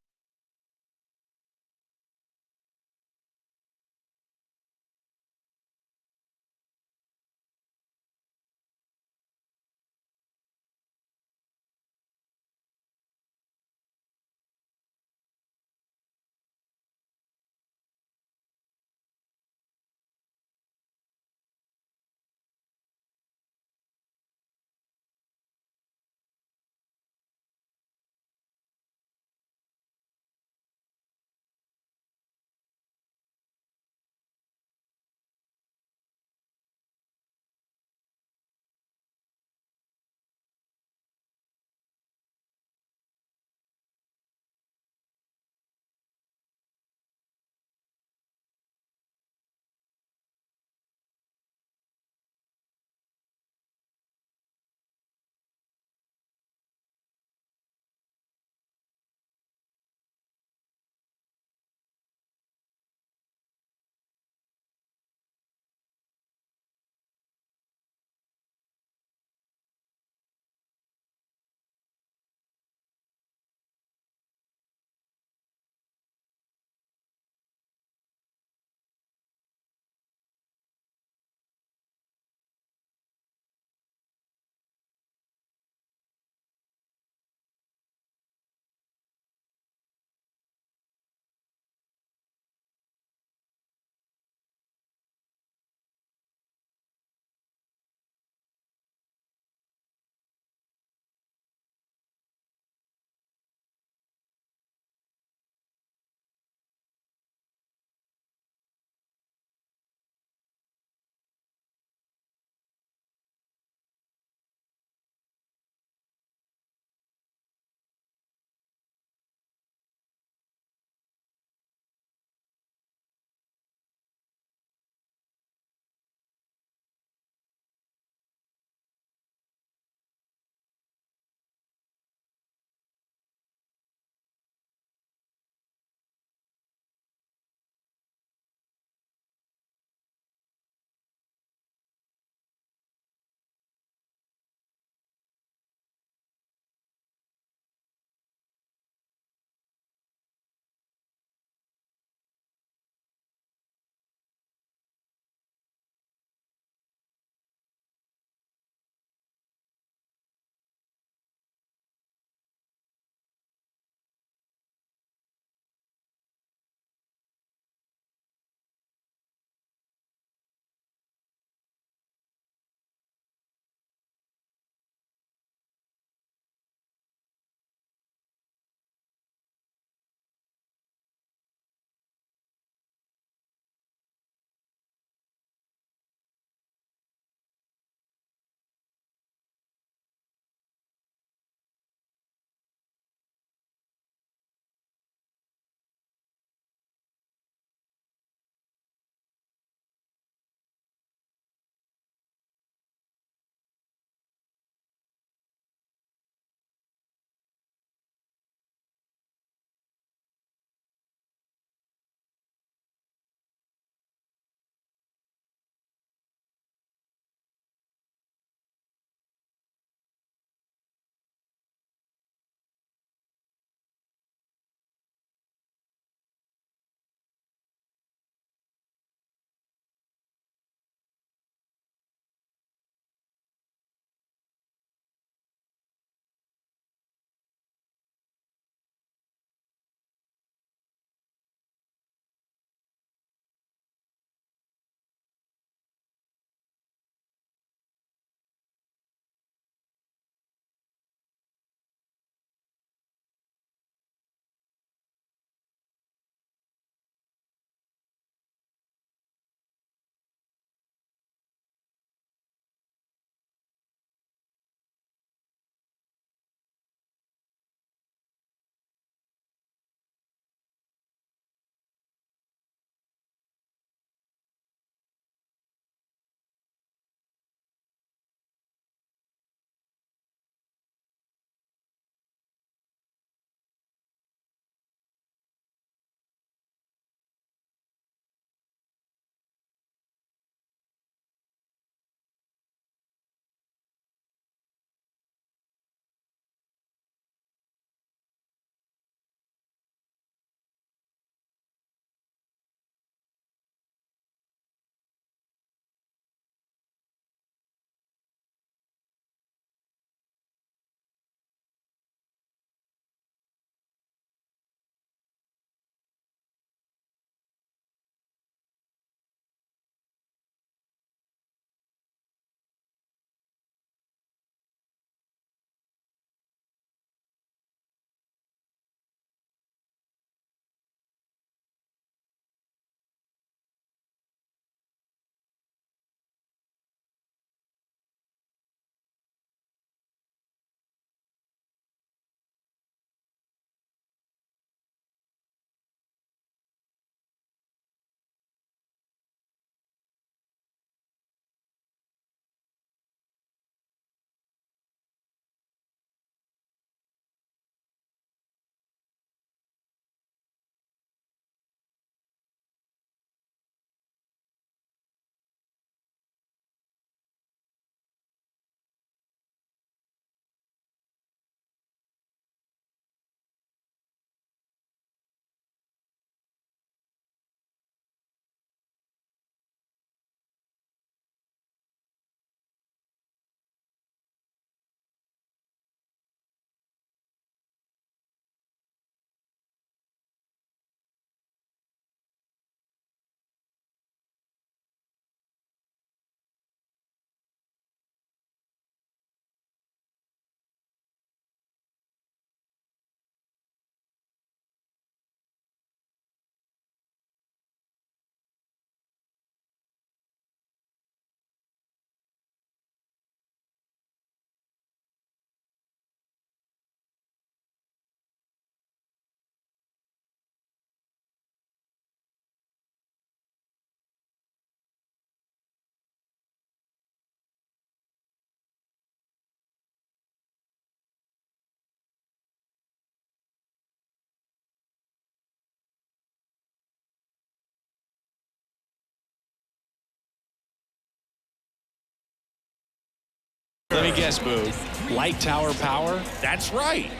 Let me guess, Boog. Light tower power? That's right.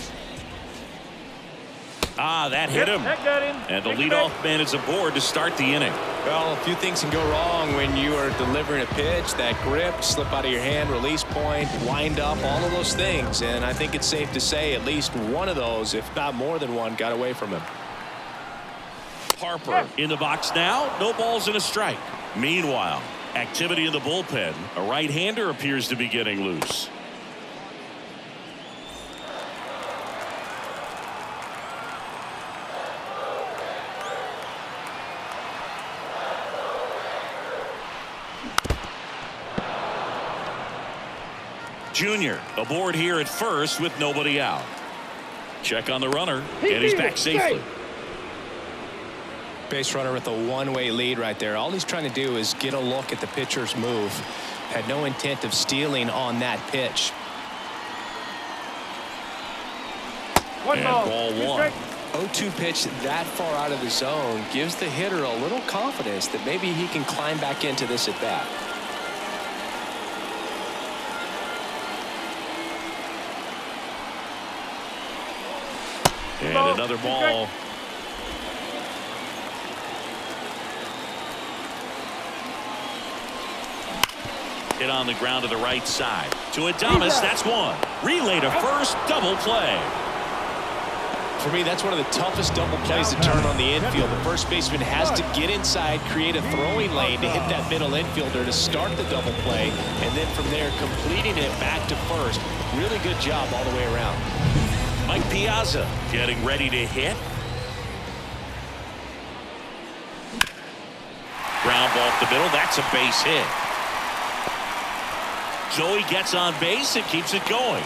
That hit him. That got him. And the Take it back. leadoff man is aboard to start the inning. Well, a few things can go wrong when you are delivering a pitch. That grip, slip out of your hand, release point, wind up, all of those things. And I think it's safe to say at least one of those, if not more than one, got away from him. Harper in the box now. No balls and a strike. Meanwhile, activity in the bullpen. A right-hander appears to be getting loose. Junior aboard here at first with nobody out. Check on the runner, and he's back safely. Base runner with a one-way lead right there. All he's trying to do is get a look at the pitcher's move. Had no intent of stealing on that pitch. One And ball Two one. strikes. 0-2 pitch that far out of the zone gives the hitter a little confidence that maybe he can climb back into this at bat. And another ball. Hit on the ground to the right side. To Adames, that's one. Relay to first, double play. For me, that's one of the toughest double plays to turn on the infield. The first baseman has to get inside, create a throwing lane to hit that middle infielder to start the double play, and then from there completing it back to first. Really good job all the way around. Mike Piazza getting ready to hit. Ground ball up the middle. That's a base hit. Joey gets on base and keeps it going.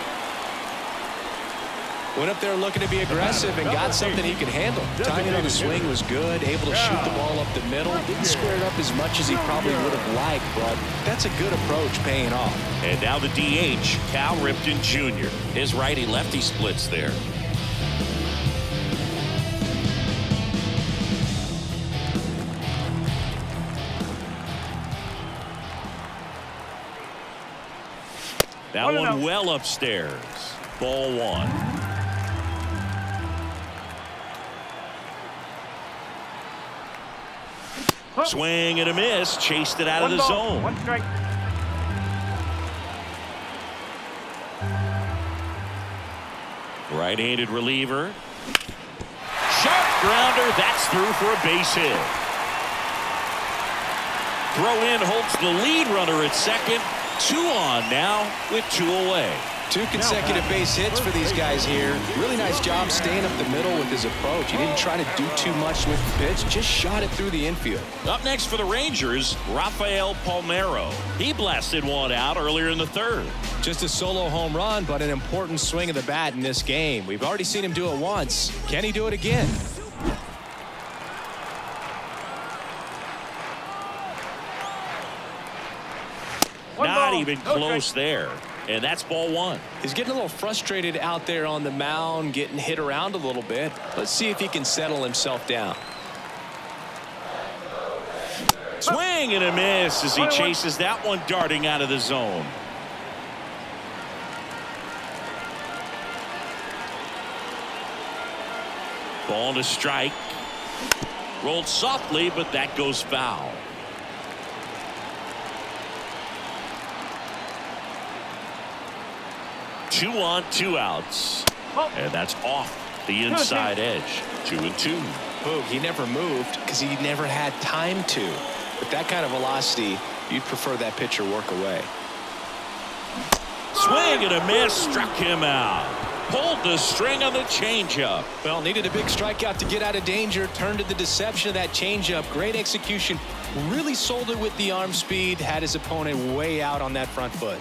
Went up there looking to be aggressive and got something he could handle. Timing on the swing was good, able to shoot the ball up the middle. Didn't square it up as much as he probably would have liked, but that's a good approach paying off. And now the DH, Cal Ripken Jr. His righty-lefty splits there. That one well upstairs. Ball one. Swing and a miss. Chased it out of the zone. One strike. Right-handed reliever. Sharp grounder. That's through for a base hit. Throw in holds the lead runner at second. 2 on now with 2 away. 2 consecutive base hits for these guys here. Really nice job staying up the middle with his approach. He didn't try to do too much with the pitch, just shot it through the infield. Up next for the Rangers, Rafael Palmeiro. He blasted one out earlier in the third. Just a solo home run, but an important swing of the bat in this game. We've already seen him do it once. Can he do it again? Not even close there. And that's ball one. He's getting a little frustrated out there on the mound, getting hit around a little bit. Let's see if he can settle himself down. Swing and a miss as he chases that one darting out of the zone. Ball to strike. Rolled softly, but that goes foul. Two on, 2 outs. And that's off the inside edge. 2-2. Boog, he never moved because he never had time to. With that kind of velocity, you'd prefer that pitcher work away. Swing and a miss. Struck him out. Pulled the string on the changeup. Well, needed a big strikeout to get out of danger. Turned to the deception of that changeup. Great execution. Really sold it with the arm speed. Had his opponent way out on that front foot.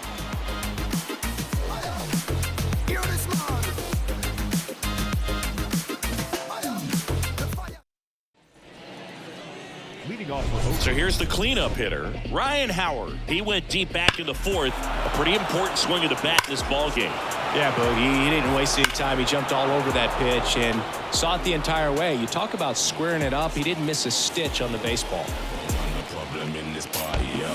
So here's the cleanup hitter, Ryan Howard. He went deep back in the fourth. A pretty important swing of the bat in this ball game. Yeah, Bogey, he didn't waste any time. He jumped all over that pitch and saw it the entire way. You talk about squaring it up. He didn't miss a stitch on the baseball. No problem in this party, yo.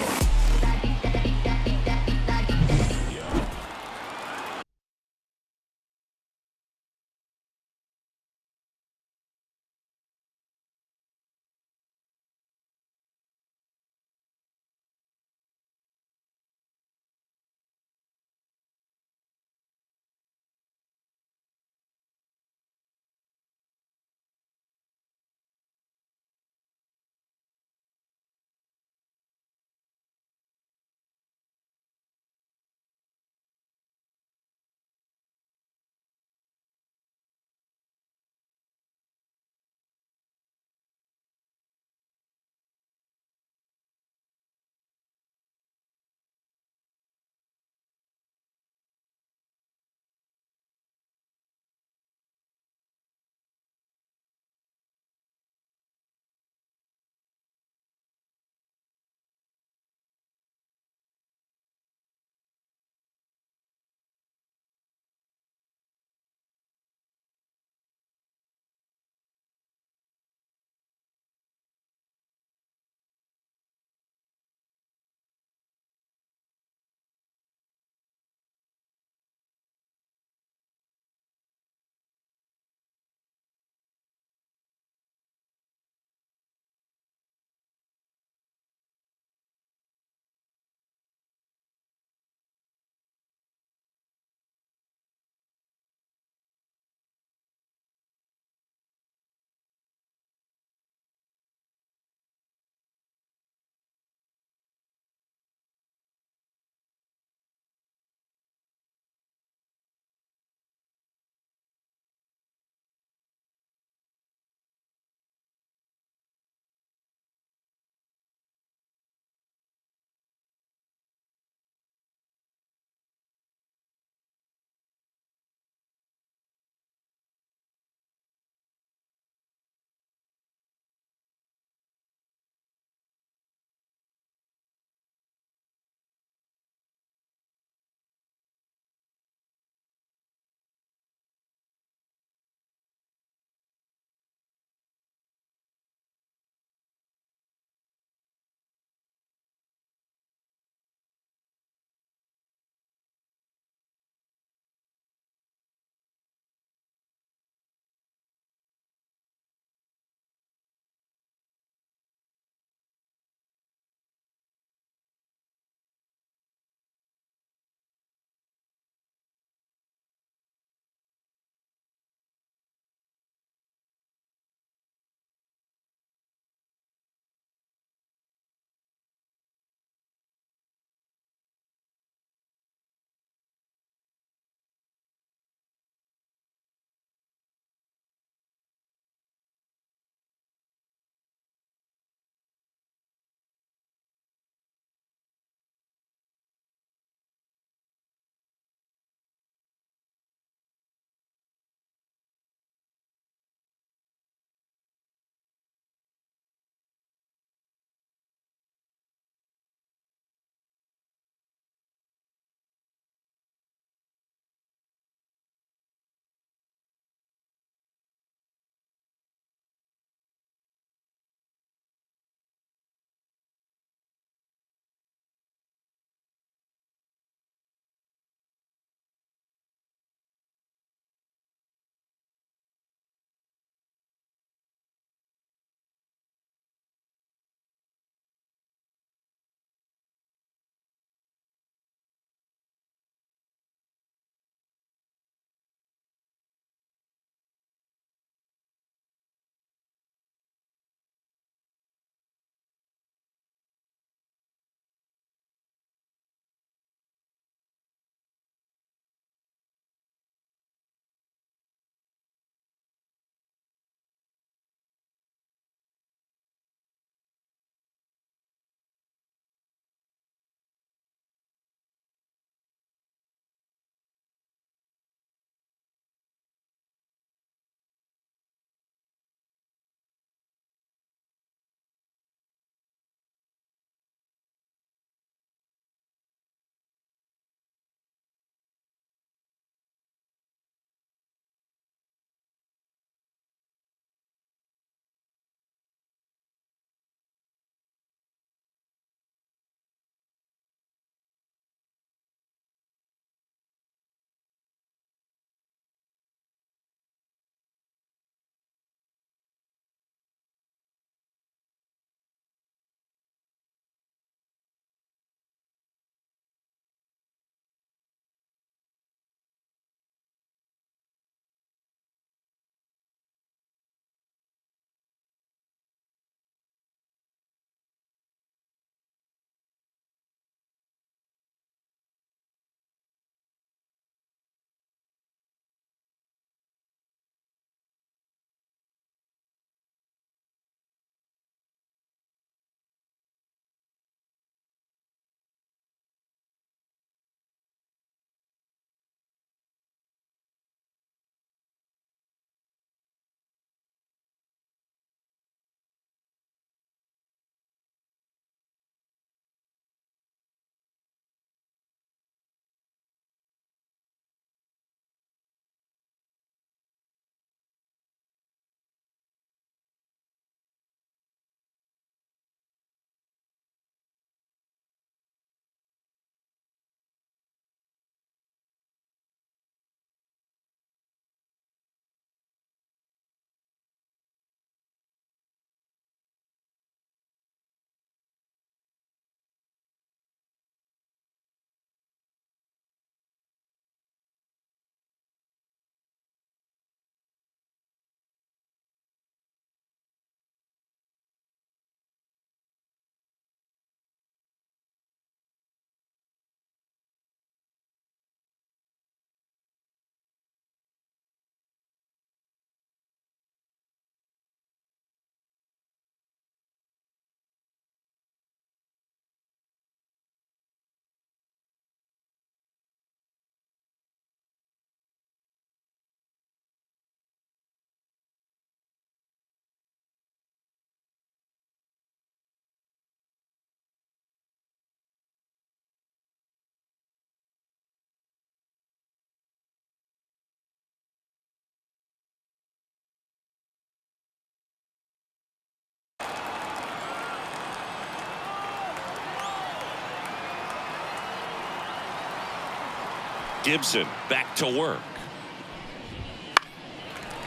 Gibson back to work.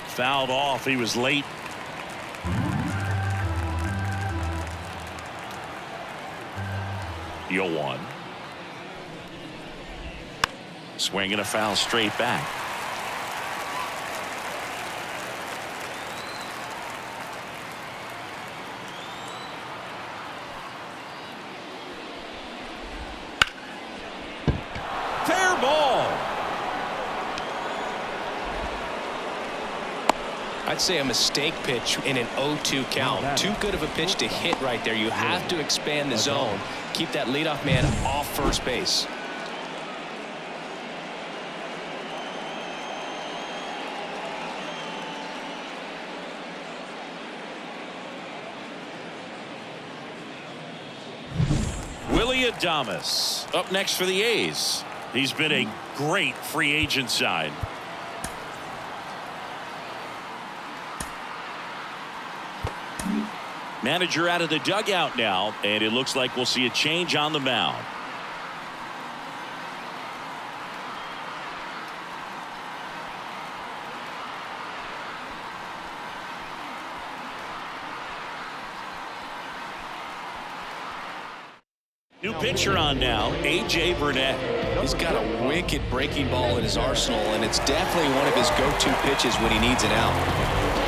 Fouled off. He was late. Yoan. Swing and a foul straight back. Fair ball. I'd say a mistake pitch in an 0-2 count. Too good of a pitch to hit right there. You have to expand the zone. Keep that leadoff man off first base. Willy Adames up next for the A's. He's been a great free agent sign. Manager out of the dugout now, and it looks like we'll see a change on the mound. New pitcher on now, A.J. Burnett. He's got a wicked breaking ball in his arsenal, and it's definitely one of his go-to pitches when he needs an out.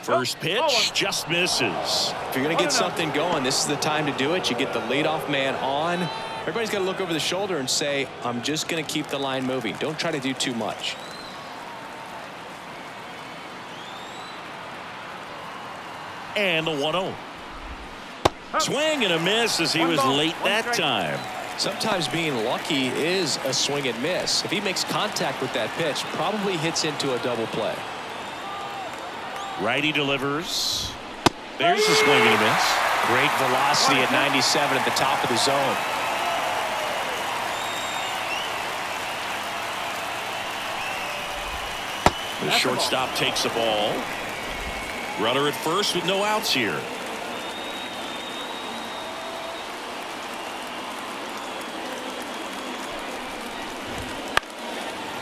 First pitch just misses. If you're going to get something going, this is the time to do it. You get the leadoff man on. Everybody's got to look over the shoulder and say, I'm just going to keep the line moving. Don't try to do too much. And the 1-0. Swing and a miss as he was late that time. Sometimes being lucky is a swing and miss. If he makes contact with that pitch, probably hits into a double play. Righty delivers. There's a swing and a miss. Great velocity at 97 at the top of the zone. The shortstop takes the ball. Runner at first with no outs here.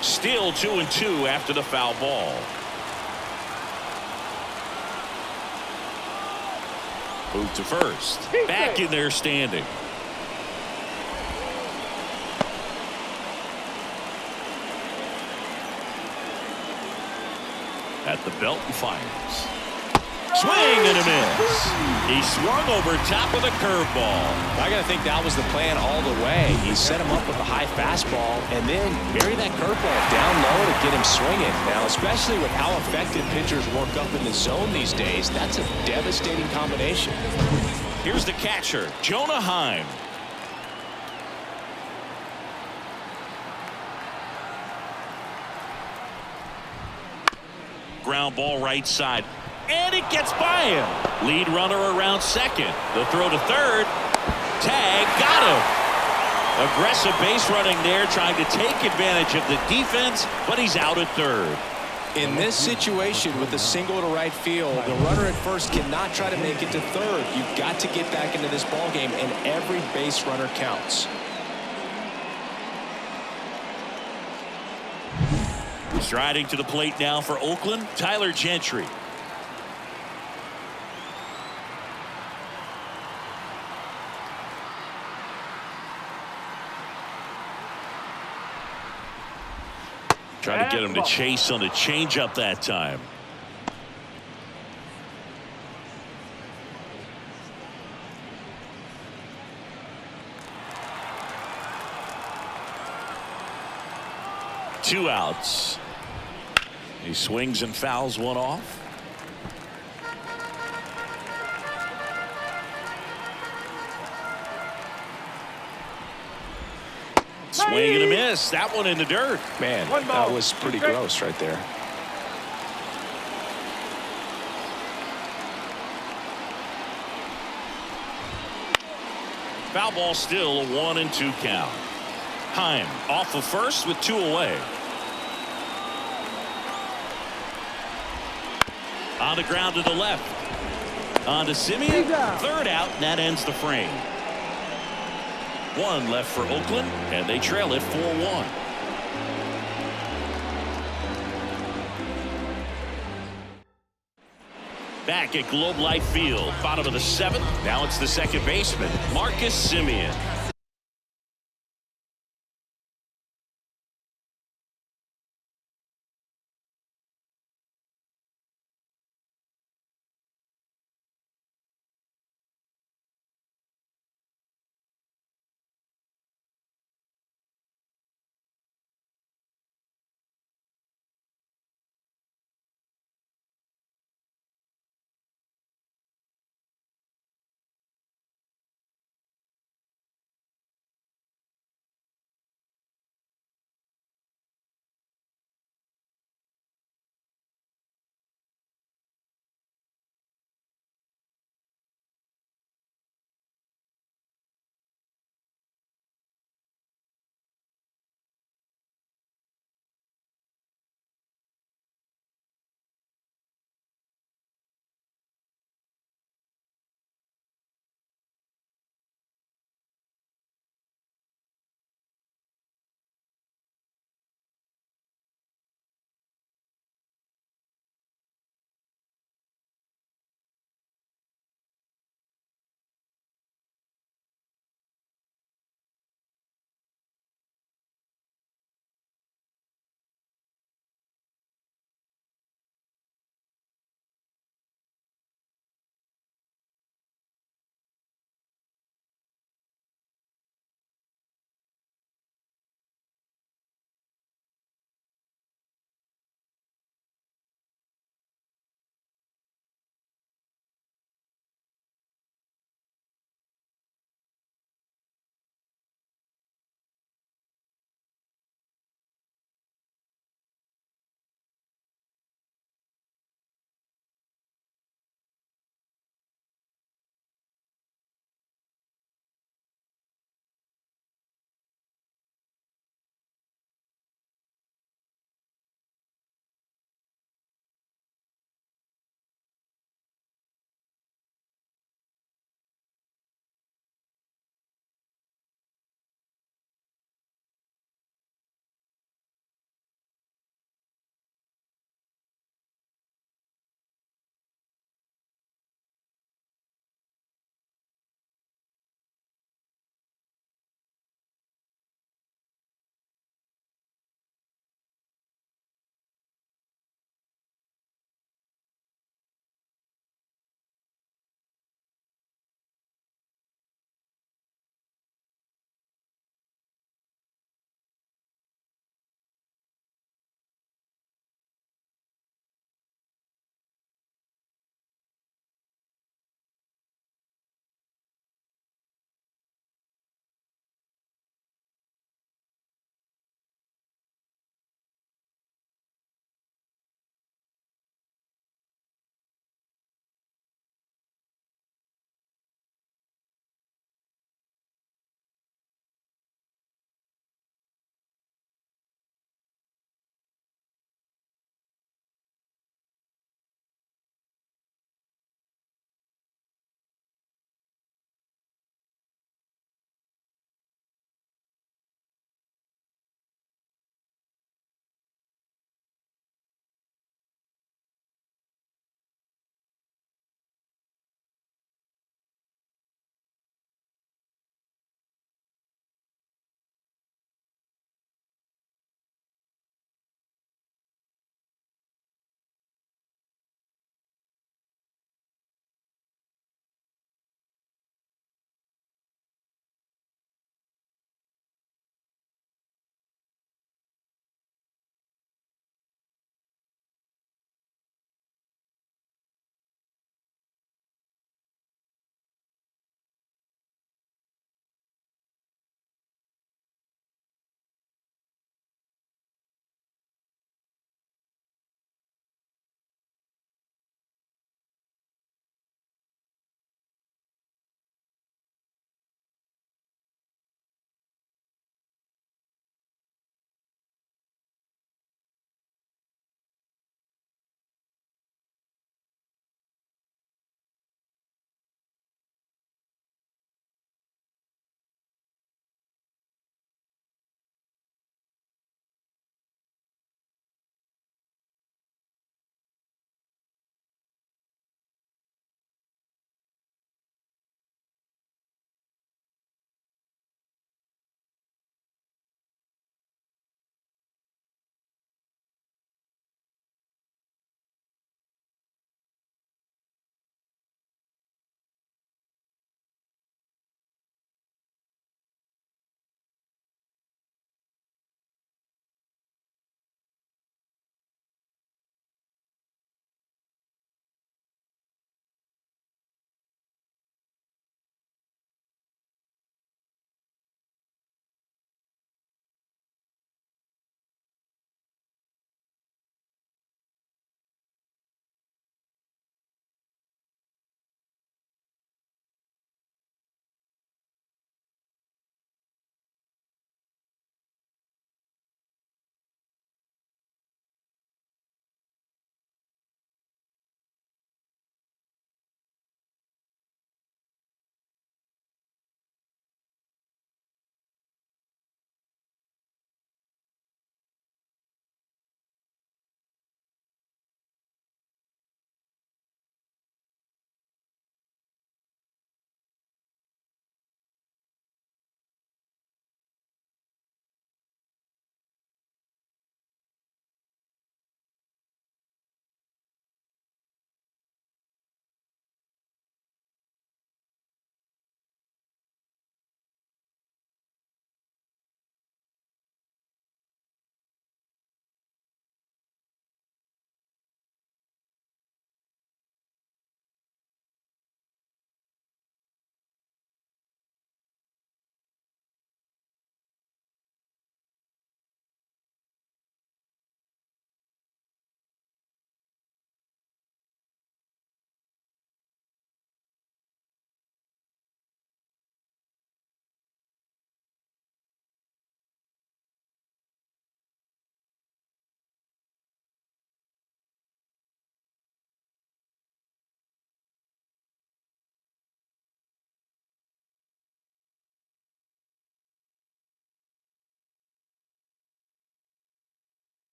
Still 2-2 after the foul ball. Move to first. Back in there standing. At the belt and fires. Swing and a miss. He swung over top of the curveball. I got to think that was the plan all the way. He set him up with a high fastball and then bury that curveball down low to get him swinging. Now, especially with how effective pitchers work up in the zone these days, that's a devastating combination. Here's the catcher, Jonah Heim. Ground ball right side. And it gets by him. Lead runner around second. The throw to third. Tag got him. Aggressive base running there, trying to take advantage of the defense, but he's out at third. In this situation with a single to right field, the runner at first cannot try to make it to third. You've got to get back into this ball game, and every base runner counts. Striding to the plate now for Oakland, Tyler Gentry. Trying to get him to chase on the changeup that time. 2 outs. He swings and fouls one off. Swing and a miss. That one in the dirt. Man, One ball. that was pretty Okay. gross right there. Foul ball, still a 1-2 count. Heim off of first with 2 away. On the ground to the left. On to Simeon. Third out, and that ends the frame. 1 left for Oakland, and they trail it 4-1. Back at Globe Life Field, bottom of the 7th. Now it's the second baseman, Marcus Simeon.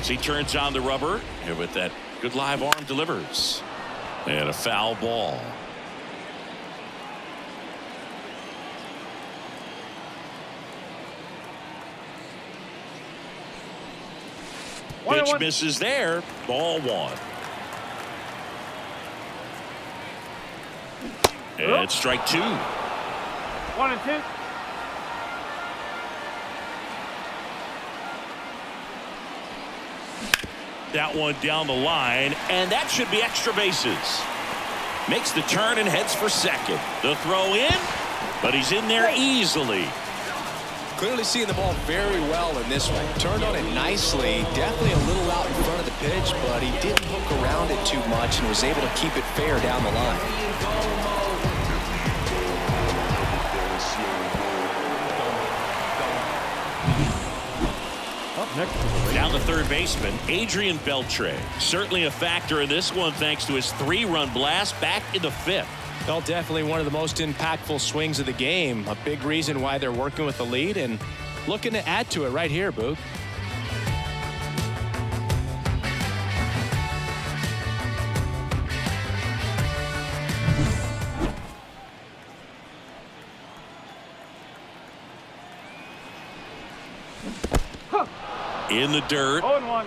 as he turns on the rubber, and with that good live arm delivers. And a foul ball. Pitch misses there. Ball one. And strike two. 1-2. That one down the line, and that should be extra bases. Makes the turn and heads for second. The throw in, but he's in there easily. Clearly seeing the ball very well in this one. Turned on it nicely. Definitely a little out in front of the pitch, but he didn't hook around it too much and was able to keep it fair down the line. Up next, Down the third baseman, Adrian Beltre. Certainly a factor in this one thanks to his 3-run blast back in the 5th. Well, definitely one of the most impactful swings of the game. A big reason why they're working with the lead and looking to add to it right here, Boog. In the dirt. 0-1.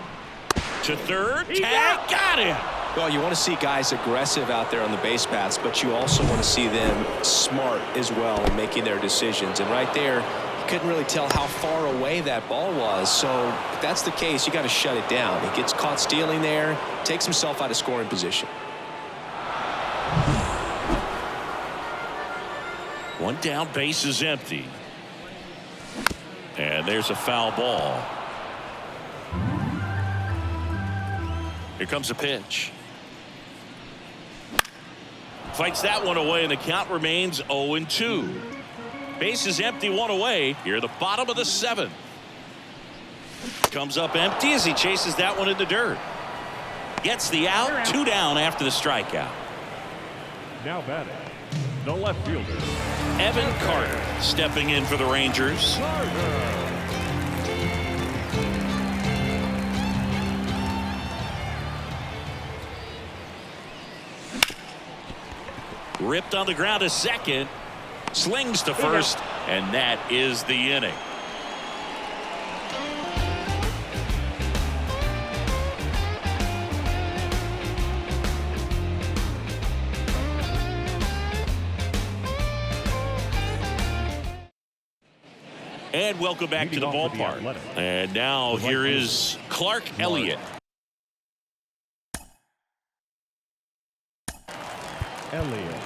To third. He's Tag. out. Got him. Well, you want to see guys aggressive out there on the base paths, but you also want to see them smart as well in making their decisions. And right there, you couldn't really tell how far away that ball was. So if that's the case, you got to shut it down. He gets caught stealing there, takes himself out of scoring position. One down, base is empty. And there's a foul ball. Here comes a pitch. Fights that one away, and the count remains 0-2. Base is empty, one away. Here at the bottom of the 7th. Comes up empty as he chases that one in the dirt. Gets the out, 2 down after the strikeout. now batting, the left fielder, Evan Carter stepping in for the Rangers. Ripped on the ground to second, slings to first, and that is the inning. And welcome back to the Leading off for the ballpark. Athletics. And now here is Clark Elliott. Elliott.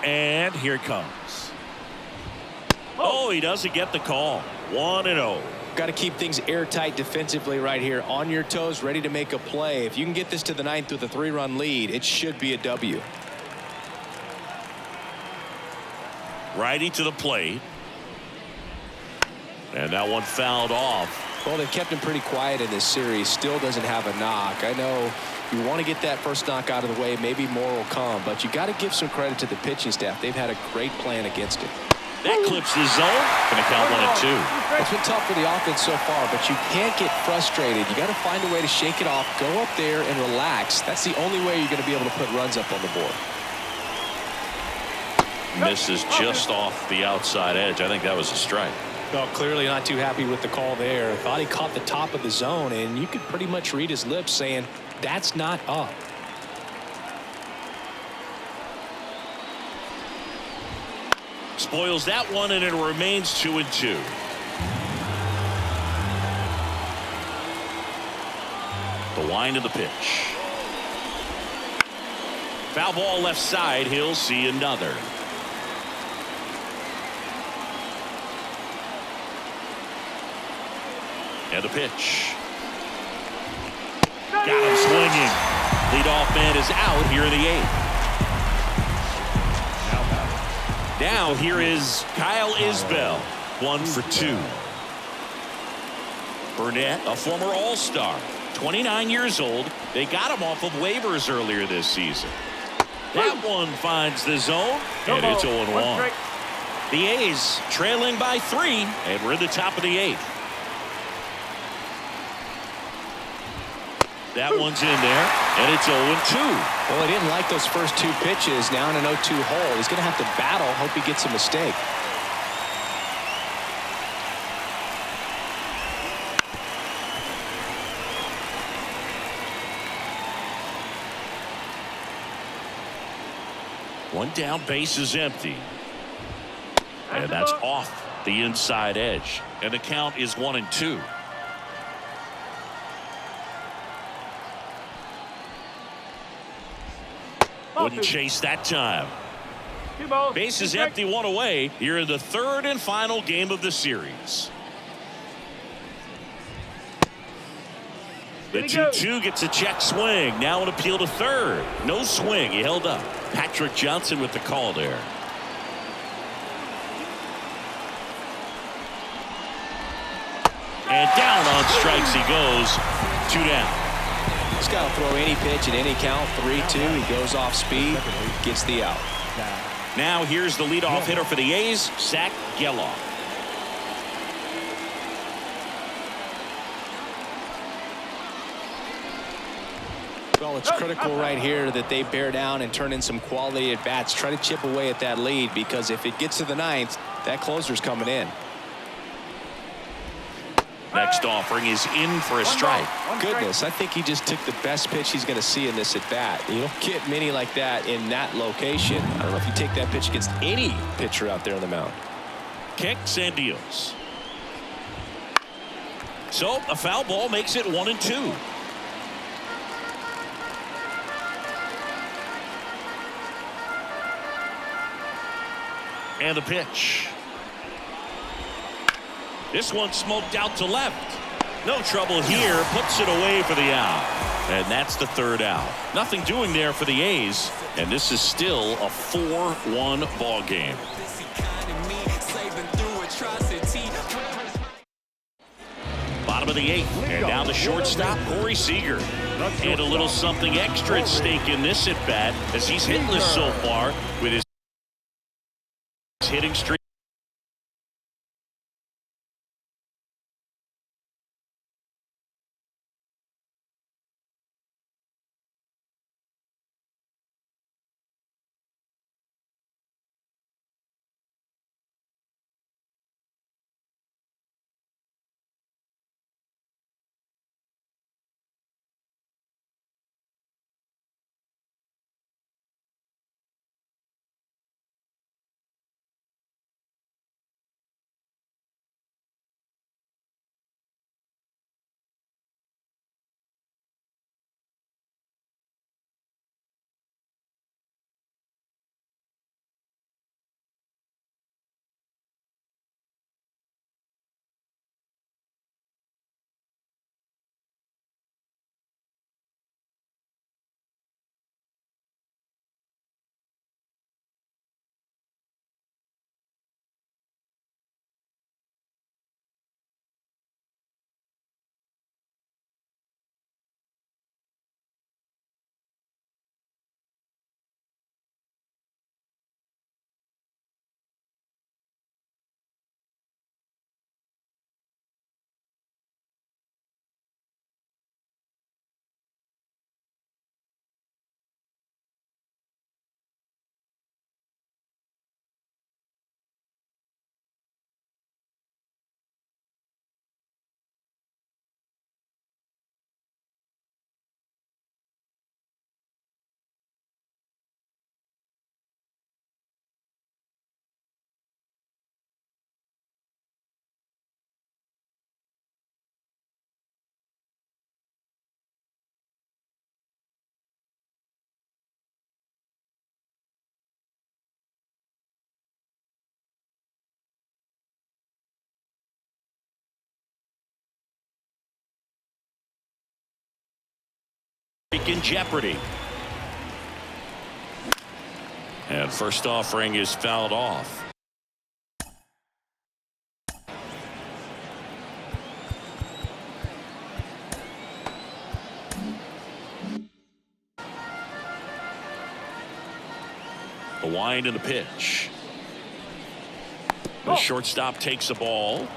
And here it comes. Oh, he doesn't get the call. 1-0. Got to keep things airtight defensively right here. On your toes, ready to make a play. If you can get this to the ninth with a 3-run lead, it should be a W. Righty to the plate. And that one fouled off. Well, they've kept him pretty quiet in this series. Still doesn't have a knock. I know you want to get that first knock out of the way. Maybe more will come. But you got to give some credit to the pitching staff. They've had a great plan against it. That clips the zone. Going to count 1-2. It's been tough for the offense so far, but you can't get frustrated. You got to find a way to shake it off, go up there and relax. That's the only way you're going to be able to put runs up on the board. Misses just off the outside edge. I think that was a strike. Well, clearly not too happy with the call there. Thought he caught the top of the zone, and you could pretty much read his lips saying, that's not up. Spoils that one, and it remains 2-2. The wind of the pitch. Foul ball left side. He'll see another. And the pitch. Got him swinging. Leadoff man is out here in the 8th. Now here is Kyle Isbell, 1 for 2. Burnett, a former All-Star, 29 years old. They got him off of waivers earlier this season. That one finds the zone, and it's 0-1. The A's trailing by 3, and we're in the top of the 8th. That one's in there, and it's 0-2. Well, he didn't like those first 2 pitches. Now in an 0-2 hole, he's going to have to battle. Hope he gets a mistake. One down, base is empty. And that's off the inside edge. And the count is 1-2. Wouldn't chase that time. Base is empty, 1 away. Here in the 3rd and final game of the series. The 2-2 gets a check swing. Now an appeal to 3rd. No swing. He held up. Patrick Johnson with the call there. And down on strikes he goes. 2 down. He's got to throw any pitch at any count. 3-2. He goes off speed, gets the out. Now here's the leadoff hitter for the A's, Zach Geloff. Well, it's critical right here that they bear down and turn in some quality at bats. Try to chip away at that lead, because if it gets to the 9th, that closer's coming in. Next offering is in for a strike. Goodness, I think he just took the best pitch he's going to see in this at bat. You don't get many like that in that location. I don't know if you take that pitch against any pitcher out there on the mound. Kicks and deals. So a foul ball makes it 1-2. And the pitch. This one smoked out to left. No trouble here. Puts it away for the out. And that's the 3rd out. Nothing doing there for the A's. And this is still a 4-1 ball game. Bottom of the 8th. And now the shortstop, Corey Seager. And a little something extra at stake in this at bat, as he's hitless so far with his hitting streak. In jeopardy. And first offering is fouled off. The wind and the pitch. The shortstop takes the ball.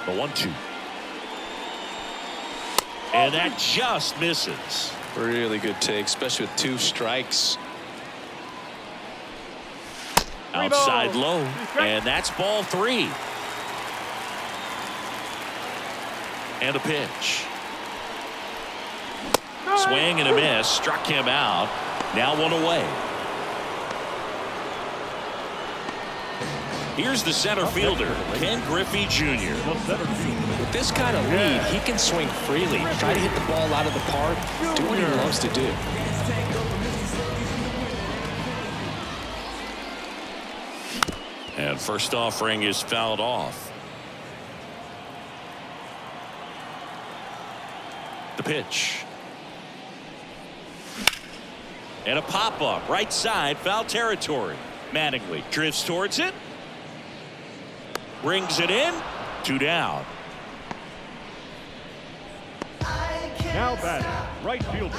The 1-2. And that just misses. Really good take, especially with 2 strikes. Outside low. And that's ball 3. And a pitch. Swing and a miss. Struck him out. Now 1 away. Here's the center fielder, Ken Griffey Jr. With this kind of lead, he can swing freely, try to hit the ball out of the park, do what he loves to do. And first offering is fouled off. The pitch. And a pop-up, right side, foul territory. Mattingly drifts towards it. Brings it in. 2 down. Now batting, right fielder,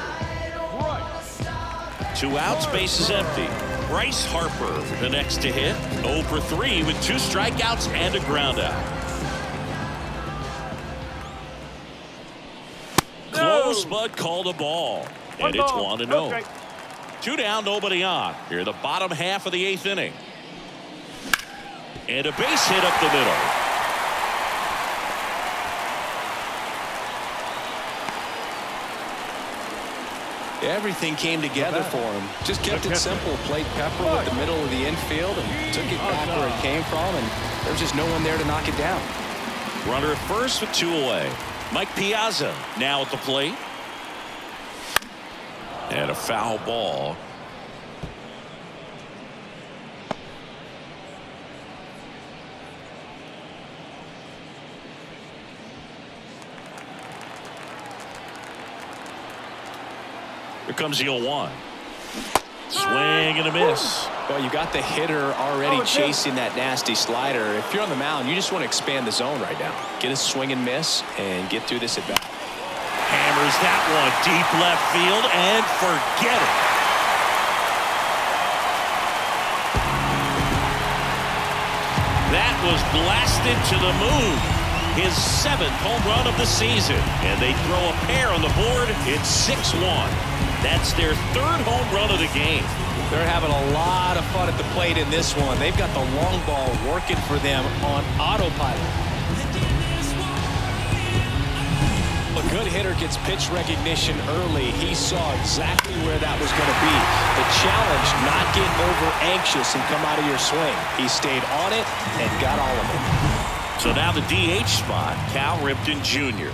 Bryce. 2 outs, base is empty. Bryce Harper, the next to hit. 0 for 3 with 2 strikeouts and a ground out. Close, but called a ball. And it's 1-0. 2 down, nobody on. Here, the bottom half of the 8th inning. And a base hit up the middle. Everything came together for him. Just kept it simple. Played Pepper with the middle of the infield and took it back where it came from, and there was just no one there to knock it down. Runner at first with 2 away. Mike Piazza now at the plate. And a foul ball. Here comes the 0-1. Swing and a miss. Well, you got the hitter already chasing that nasty slider. If you're on the mound, you just want to expand the zone right now. Get a swing and miss and get through this at bat. Hammers that one deep left field and forget it. That was blasted to the moon. His 7th home run of the season. And they throw a pair on the board. It's 6-1. That's their 3rd home run of the game. They're having a lot of fun at the plate in this one. They've got the long ball working for them on autopilot. A good hitter gets pitch recognition early. He saw exactly where that was going to be. The challenge, not get over anxious and come out of your swing. He stayed on it and got all of it. So now the DH spot, Cal Ripken Jr.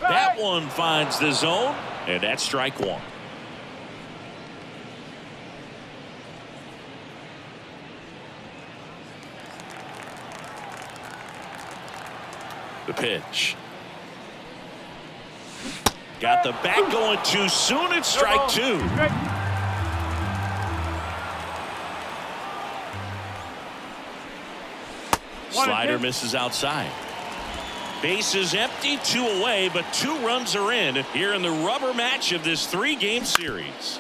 That one finds the zone, and that's strike 1. The pitch. Got the bat going too soon. It's strike 2. Slider misses outside. Base is empty, 2 away, but 2 runs are in here in the rubber match of this 3-game series.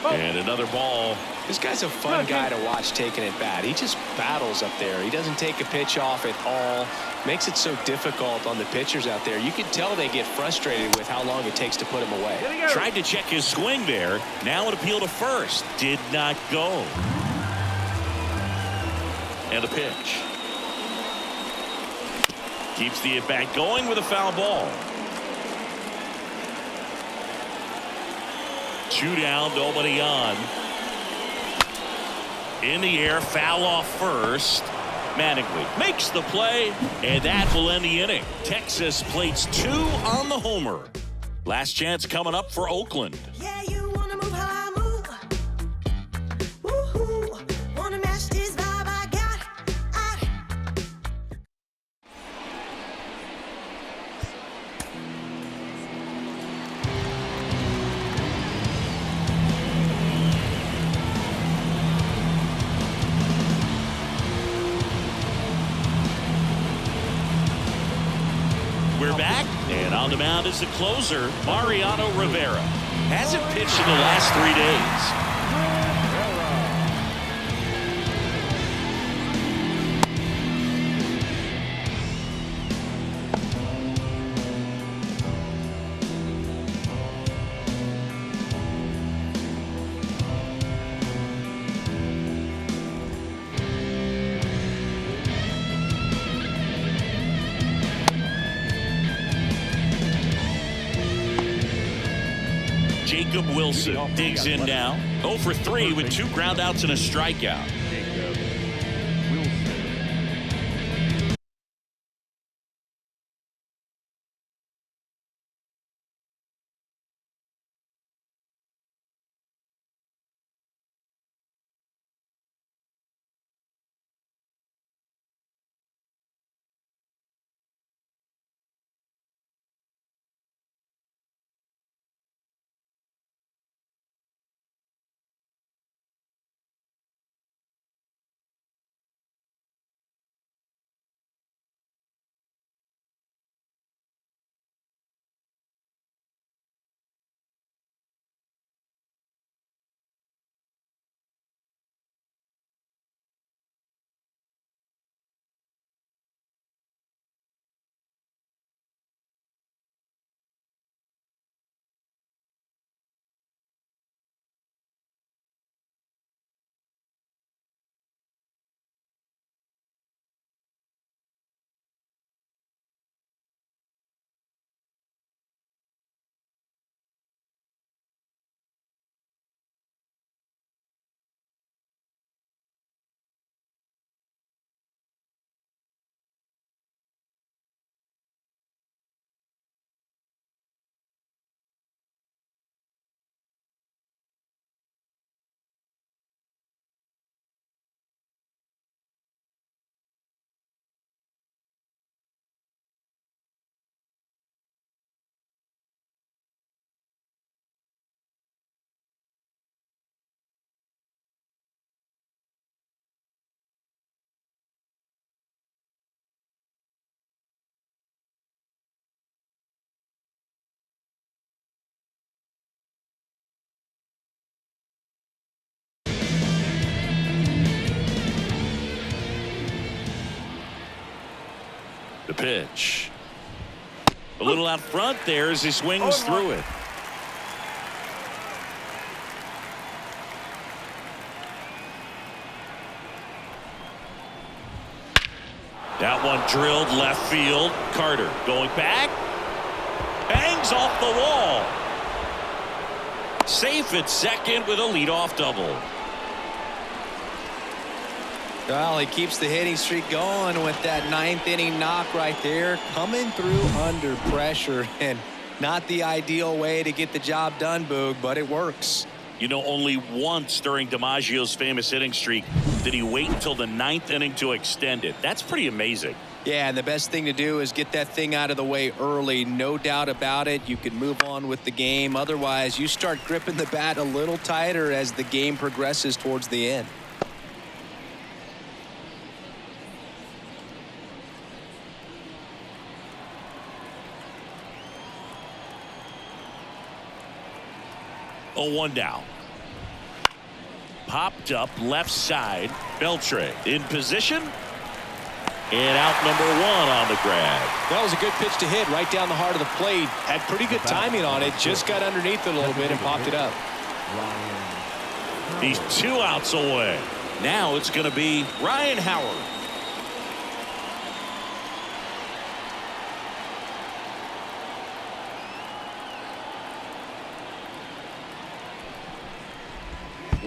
And another ball. This guy's a fun guy to watch taking at bat. He just battles up there. He doesn't take a pitch off at all. Makes it so difficult on the pitchers out there. You can tell they get frustrated with how long it takes to put him away. Tried to check his swing there. Now an appeal to first. Did not go. And a pitch. Keeps the at-bat going with a foul ball. 2 down, nobody on. In the air, foul off first. Mattingly makes the play, and that will end the inning. Texas plates 2 on the homer. Last chance coming up for Oakland. Yeah, you wanna move how I move. Woo-hoo. Wanna match this vibe I got. We're back, and on the mound is the closer, Mariano Rivera. Hasn't pitched in the last 3 days. Jacob Wilson digs in now. 0 for 3 with 2 groundouts and a strikeout. Jacob Wilson. The pitch. A little out front there as he swings through it. That one drilled left field. Carter going back. Bangs off the wall. Safe at second with a leadoff double. Well, he keeps the hitting streak going with that 9th inning knock right there, coming through under pressure, and not the ideal way to get the job done, Boog, but it works. You know, only once during DiMaggio's famous hitting streak did he wait until the 9th inning to extend it. That's pretty amazing. Yeah, and the best thing to do is get that thing out of the way early. No doubt about it. You can move on with the game. Otherwise, you start gripping the bat a little tighter as the game progresses towards the end. Oh, 1 down. Popped up left side. Beltre in position. And out number 1 on the grab. That was a good pitch to hit right down the heart of the plate. Had pretty good timing on it. Just got underneath it a little bit and popped it up. He's 2 outs away. Now it's going to be Ryan Howard.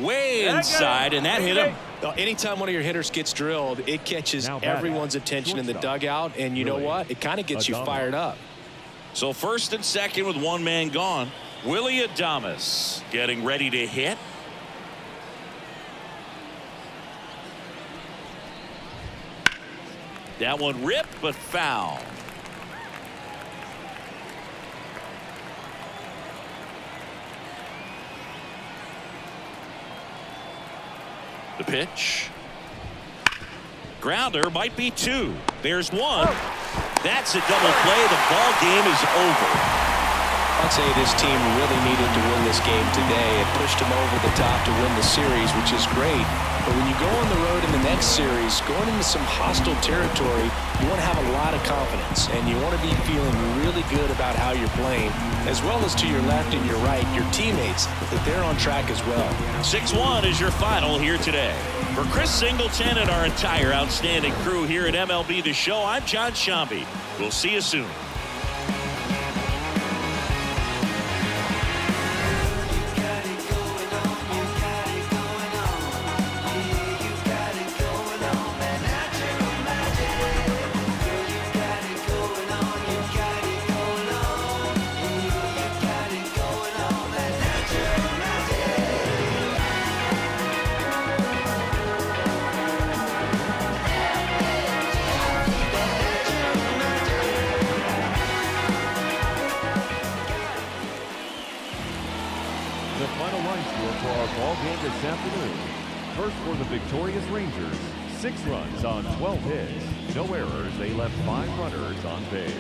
way inside, and that hit him. Anytime one of your hitters gets drilled, it catches Now batting, everyone's attention in the shortstop, dugout, and you know Willie what? It kind of gets you Adames. fired up. So first and second with one man gone. Willie Adames getting ready to hit. That one ripped, but foul. The pitch. Grounder might be two. There's one. That's a double play. The ball game is over. I'd say this team really needed to win this game today. It pushed them over the top to win the series, which is great. But when you go on the road in the next series, going into some hostile territory, you want to have a lot of confidence, and you want to be feeling really good about how you're playing, as well as to your left and your right, your teammates, that they're on track as well. 6-1 is your final here today. For Chris Singleton and our entire outstanding crew here at MLB The Show, I'm John Shambi. We'll see you soon. The final line score for our ball game this afternoon. First for the victorious Rangers, 6 runs on 12 hits. No errors. They left 5 runners on base.